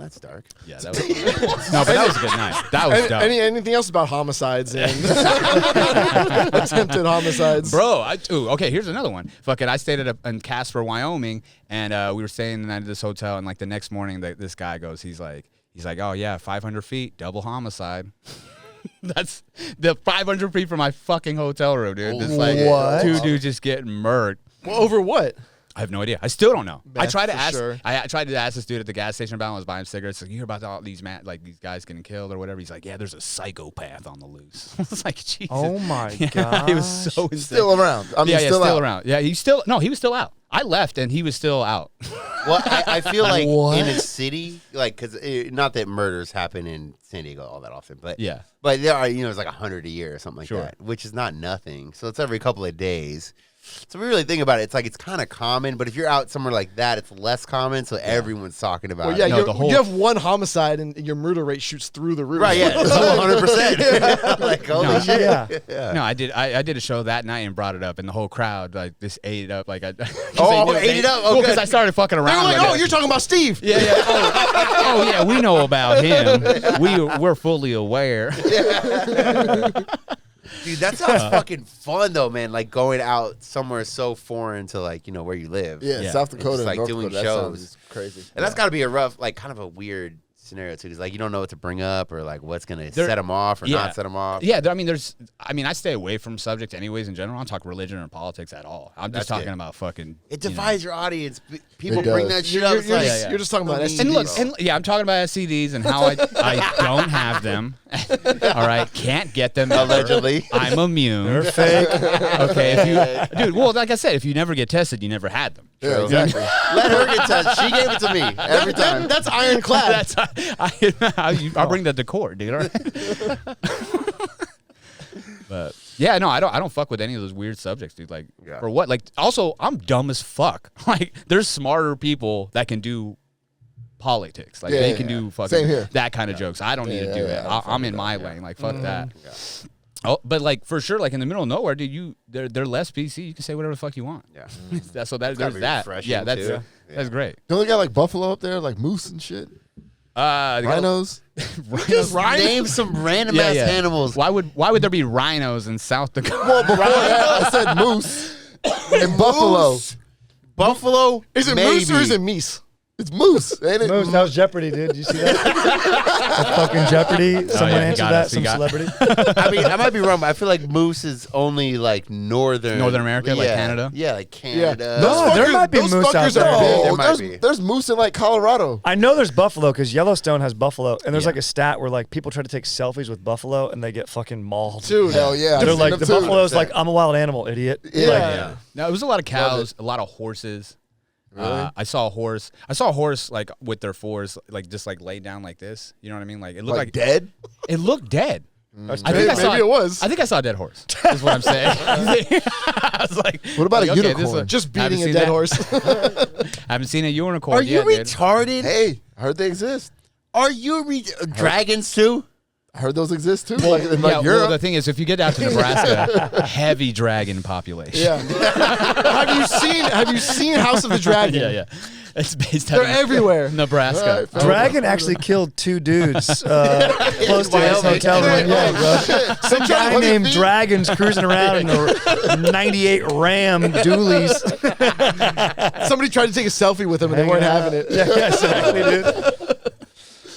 that's dark. Yeah, that was no, but that was a good night. That was dope. Anything else about homicides and attempted homicides? Bro, okay, here's another one. Fucking, I stayed in Casper, Wyoming, and we were staying the night at this hotel, and like the next morning, this guy goes, he's like, oh yeah, 500 feet, double homicide. That's the 500 feet from my fucking hotel room, dude. This like What? two dudes just getting murked. Well, over what? I have no idea. I still don't know. I Meth, tried to for ask. sure. I tried to ask this dude at the gas station about when I was buying cigarettes. Like, you hear about all these these guys getting killed or whatever? He's like, yeah, there's a psychopath on the loose. I was like, Jesus. Oh my Yeah, god. he was so insane. Still around. I mean, yeah, still out. around. Yeah, he was still out. I left and he was still out. Well, I feel like What? in a city, like, because not that murders happen in San Diego all that often, but Yeah. but there are, it's like 100 a year or something like Sure. that, which is not nothing. So it's every couple of days. So if we really think about it, it's like it's kind of common, but if you're out somewhere like that, it's less common. So everyone's talking about Well, yeah, it. No, the whole- you have one homicide and your murder rate shoots through the roof. Right? Yeah, it's 100%. Like holy No, shit. yeah. No, I did a show that night and brought it up, and the whole crowd like just ate it up. Like, ate ate it up? Oh, because good. I started fucking They around. were like, with oh, it. you're talking about Steve. Yeah, yeah. Oh, yeah, we know about him. We're fully aware. Dude, that sounds fucking fun though, man. Like going out somewhere so foreign to like where you live. Yeah, Yeah. South Dakota, Just, like, North doing Dakota. That shows. sounds crazy. And that's got to be a rough, like kind of a weird scenario too. Because like you don't know what to bring up or like what's gonna set them off or not set them off. Yeah, I stay away from subjects anyways in general. I don't talk religion or politics at all. I'm just talking about fucking. It divides your audience. People It bring does. that shit up. It's like, You're just talking about STDs. And look, I'm talking about STDs and how I don't have them. All right, can't get them ever. Allegedly. I'm immune. They're fake. Okay, dude. Well, like I said, if you never get tested, you never had them. Yeah, exactly. Let her get tested. She gave it to me every time. That's ironclad. I'll bring that to court, dude. All right? But yeah, no, I don't fuck with any of those weird subjects, dude. Like for what? Like also, I'm dumb as fuck. Like there's smarter people that can do politics. Like they can do fucking Same here. that kind of jokes. I don't need to do it. I'm in my lane. Like fuck that. Yeah. Oh, but like for sure, like in the middle of nowhere, dude, they're less PC. You can say whatever the fuck you want. Yeah. There's gotta that. be Yeah, refreshing, that's too. that's great. Don't they got like buffalo up there, like moose and shit? They got- Rhinos. Just name some random ass animals. Why would there be rhinos in South Dakota? Well, before that, I said moose and buffalo. Buffalo? Is it Maybe. moose or is it meese? It's moose, ain't it? Moose, that was Jeopardy, dude. Did you see that? That fucking Jeopardy. Someone yeah, answered got that. it. Some You got- celebrity. I mean, I might be wrong, but I feel like moose is only like Northern America, like Canada? Yeah, like Canada. No, there might be those moose out fuckers there. are big. Oh, There might be. there's moose in like Colorado. I know there's buffalo because Yellowstone has buffalo, and there's Yeah. like a stat where like people try to take selfies with buffalo and they get fucking mauled. Dude, Hell yeah. They're I've like seen the them too. buffalo's like I'm a wild animal, idiot. Yeah. Yeah. No, it was a lot of cows, a lot of horses. Really? I saw a horse like with their fours, like just like laid down like this. You know what I mean? Like it looked Like like dead? it looked dead. That's I think I saw Maybe it was. I think I saw a dead horse. Is what I'm saying. I was like, What about a okay, this unicorn? is Just haven't beating a seen dead that. horse. haven't seen a unicorn Are you yet, dude. retarded? Hey, I heard they exist. Are you dragons too? I heard those exist too. Like in Yeah, like well, Europe. the thing is, if you get out to Nebraska, heavy dragon population. Yeah. have you seen House of the Dragon? yeah. It's based They're out of everywhere. Nebraska. All right, fair Dragon actually killed 2 dudes close to his Wyoming. hotel room. Yeah, bro. Some guy What named is he? Dragon's cruising around in a 98 Ram dualies. Somebody tried to take a selfie with him and they weren't having it. Yeah, exactly, dude.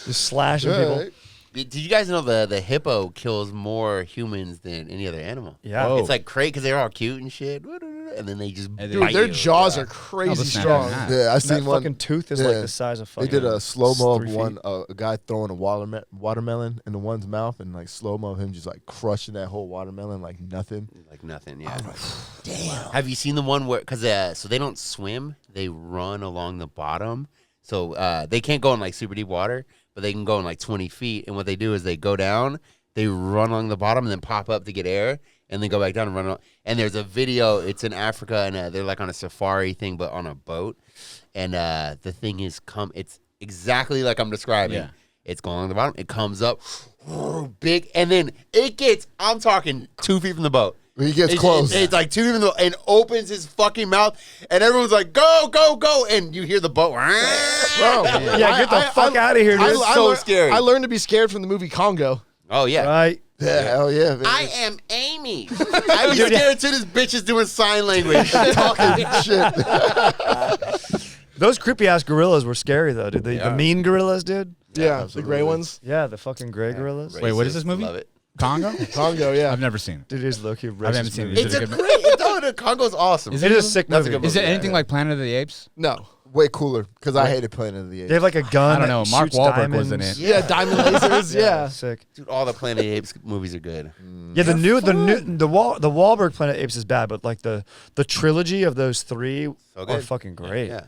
Just slashing All people. right. Did you guys know the hippo kills more humans than any other animal? Yeah. Whoa. It's like crazy because they're all cute and shit, and then they just And Dude, bite their you. jaws Yeah. are crazy Oh, snap. strong. Yeah. Yeah, I That seen one. fucking tooth is yeah. like the size of They fucking. did a slow mo of 3 one, feet. a guy throwing a watermelon into one's mouth, and like slow mo of him just like crushing that whole watermelon like nothing. Like nothing, yeah. Damn. Have you seen the one where, because so they don't swim, they run along the bottom. So they can't go in like super deep water, but they can go in like 20 feet. And what they do is they go down, they run along the bottom and then pop up to get air and then go back down and run along. And there's a video, it's in Africa, and they're like on a safari thing, but on a boat. And the thing is, it's exactly like I'm describing. Yeah. It's going along the bottom, it comes up big, and then it gets, I'm talking 2 feet from the boat. He gets close. It's like 2 feet from the boat and opens his fucking mouth, and everyone's like, go, go, go. And you hear the boat. Bro, Yeah, get the fuck out of here, dude. I- so scary. I learned to be scared from the movie Congo. Oh, yeah. Right. yeah, hell yeah, man. I am Amy. I be scared too. This bitch is doing sign language. Talking shit. Those creepy ass gorillas were scary though, dude. The mean gorillas, dude. Yeah, the gray ones. Yeah, the fucking gray gorillas. Wait, what is this movie? Love it. Congo? Congo, yeah. I've never seen it. Dude, it is low key racist. I haven't seen it. movie. Is It's it a a great. good? The Congo's awesome. It is a sick That's a movie. good Is it Yeah, anything yeah. like Planet of the Apes? No. Way cooler because I hated Planet of the Apes. They have like a gun. I don't know. that Mark shoots Wahlberg was in diamonds. it. Yeah, diamond lasers. Yeah. Sick. Dude, all the Planet of the Apes movies are good. Yeah, the Wahlberg Planet Apes is bad, but like the trilogy of those 3 So are good. fucking great. Yeah.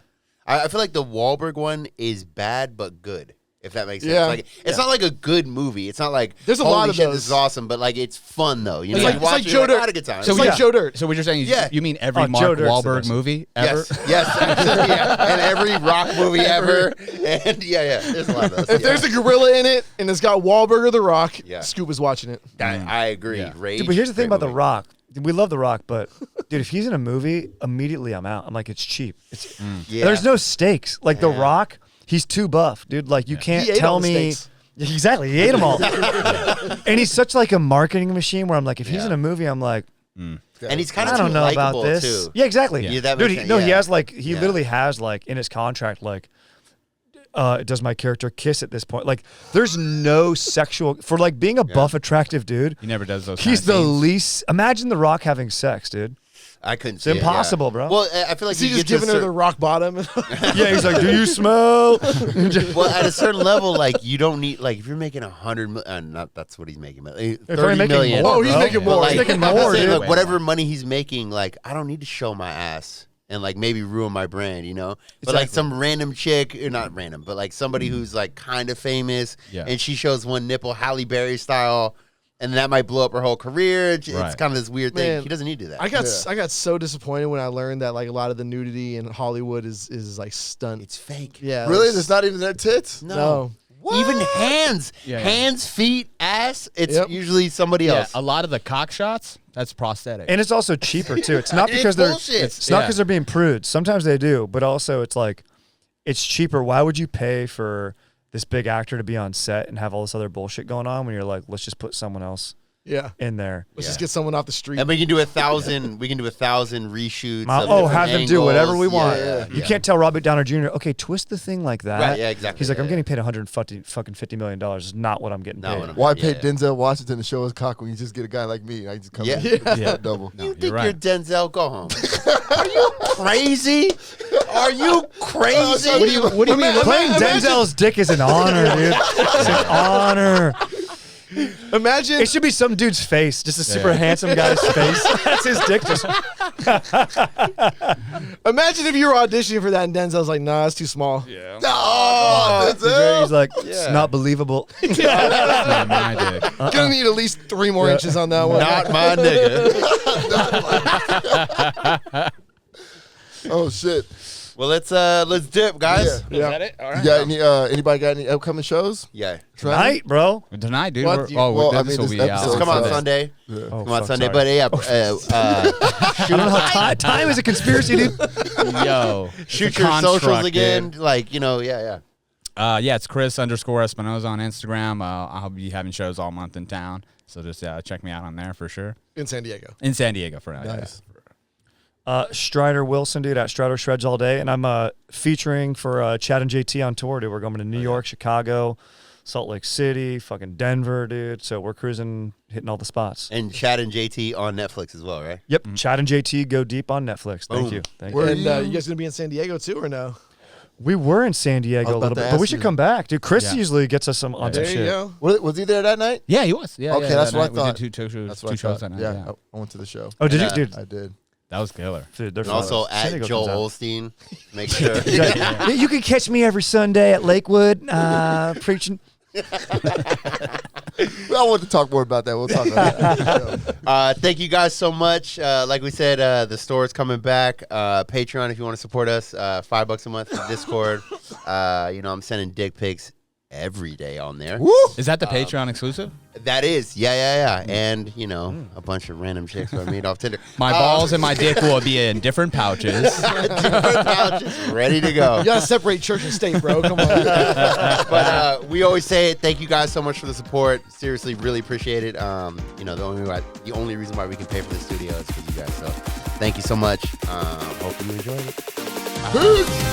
I feel like the Wahlberg one is bad but good. If that makes sense. Yeah. Like it's not like a good movie. It's not like There's a holy lot of shit, those. This is awesome, but like it's fun though. You know, It's like- you watch it's like it, Joe you're Dirt. I had a good time. So It's like like- Joe Dirt. So what you're saying is Yeah. you mean every Oh, Mark Joe Dirt's the Wahlberg best. movie ever? Yes, yeah, and every rock movie ever, and yeah, there's a lot of those. If there's a gorilla in it and it's got Wahlberg or The Rock, Yeah. Scoop is watching it. I agree. Yeah. Rage, Dude, but here's the thing great about The movie. Rock. We love The Rock, but dude, if he's in a movie, immediately I'm out. I'm like, it's cheap. It's Yeah. There's no stakes. Like The Yeah. Rock, he's too buff, dude. Like you can't He ate tell all the me. steaks. Yeah, exactly, he ate them all. And he's such like a marketing machine where I'm like, if he's Yeah. in a movie, I'm like, and he's kind of I don't know about likable this. too. Yeah, exactly. Yeah, that Dude, makes he sense. he Yeah. has like he Yeah. literally has like in his contract like does my character kiss at this point? Like, there's no sexual for like being a buff, attractive dude. He never does those. He's kind of the scenes. least. Imagine The Rock having sex, dude. I couldn't. It's see it, impossible, yeah. bro. Well, I feel like Is he you just get to a giving her the certain- rock bottom? Yeah, he's like, "Do you smell?" Well, at a certain level, like you don't need like if you're making 100 million, not that's what he's making, but 30 probably making million. more, Oh, he's bro. making But, more. like, He's making I'm more, saying, dude. like, whatever money he's making, like I don't need to show my ass and like maybe ruin my brand, you know. But like some random chick, or not random, but like somebody who's like kind of famous, and she shows one nipple, Halle Berry style. And that might blow up her whole career. It's Right. kind of this weird thing. Man, He doesn't need to do that. I got so disappointed when I learned that like a lot of the nudity in Hollywood is like stunt. It's fake. Yeah, Really? like, There's not even their tits? no. Even hands. Yeah, yeah. Hands, feet, ass. It's Yep. usually somebody Yeah, else. a lot of the cock shots, that's prosthetic. And it's also cheaper too. It's not It's because they're bullshit. it's not Yeah. because they're being prudes. Sometimes they do, but also it's like it's cheaper. Why would you pay for this big actor to be on set and have all this other bullshit going on when you're like, let's just put someone else Yeah. in there? Let's just get someone off the street. And we can do 1,000. We can do 1,000 reshoots. of Oh, different have them do whatever we angles. want. Yeah, You can't tell Robert Downer Jr. Okay, twist the thing like that. Right, yeah, exactly, He's like, I'm yeah, getting paid $150 million. It's not what I'm getting Not paid. what I'm- Why Yeah. pay Denzel Washington to show his cock when you just get a guy like me? I just come Yeah. in and Yeah. double. You you're think right. you're Denzel? Go home. Are you crazy? Are you crazy? What do you mean? Playing Denzel's dick is an honor, dude. It's an honor. Imagine It should be some dude's face, just a super handsome guy's face. That's his dick. Just Imagine if you were auditioning for that and Denzel's like, nah, it's too small. yeah. Oh, Denzel. he's like, it's not believable. That's not my dick. Gonna need at least 3 more inches on that one. Not my nigga. Oh shit. Well, let's dip, guys. Yeah. Is that it? All right. You got anybody got any upcoming shows? Yeah. Tonight, bro. Tonight, dude. What? Well, I this mean, will this be out. episode- It's come on Sunday. Sunday. Oh, Come on fuck, Sunday. sorry. But yeah, I don't know how time is a conspiracy, dude. Yo, shoot it's a your socials construct, again. dude. Like, yeah. Yeah, it's Chris_Espinoza on Instagram. I'll be having shows all month in town. So just check me out on there for sure. In San Diego. In San Diego for now. Nice. Strider Wilson, dude, at Strider Shreds all day. And I'm featuring for Chad and JT on tour, dude. We're going to New York, Chicago, Salt Lake City, fucking Denver, dude. So we're cruising, hitting all the spots. And Chad and JT on Netflix as well, right? Yep, Chad and JT go deep on Netflix. Thank Boom. you. Thank Where- you. And you guys gonna be in San Diego too, or no? We were in San I Diego was a about little to bit, but we ask should you. come back, dude. Chris Yeah. usually gets us some on some There you shit. go. Was he there that night? Yeah, he was. Yeah. Okay, yeah, that's that what I night thought. We did two That's two what I shows thought. that night. Yeah, Yeah. I went to the show. Oh, did And, you, dude? I did. That was killer. Dude, they're And also fun. San at Diego Joel comes out. Holstein. Make sure. Yeah, you can catch me every Sunday at Lakewood preaching. I want to talk more about that. We'll talk about that. Thank you guys so much. Like we said, the store is coming back. Patreon, if you want to support us, $5 a month for Discord. I'm sending dick pics every day on there. Is that the Patreon exclusive? That is, yeah. And, a bunch of random chicks who I meet off Tinder. My balls and my dick will be in different pouches. Different pouches, ready to go. You gotta separate church and state, bro. Come on. But we always say it. Thank you guys so much for the support. Seriously, really appreciate it. The only reason why we can pay for the studio is because you guys. So thank you so much. Hope you enjoyed it. Peace.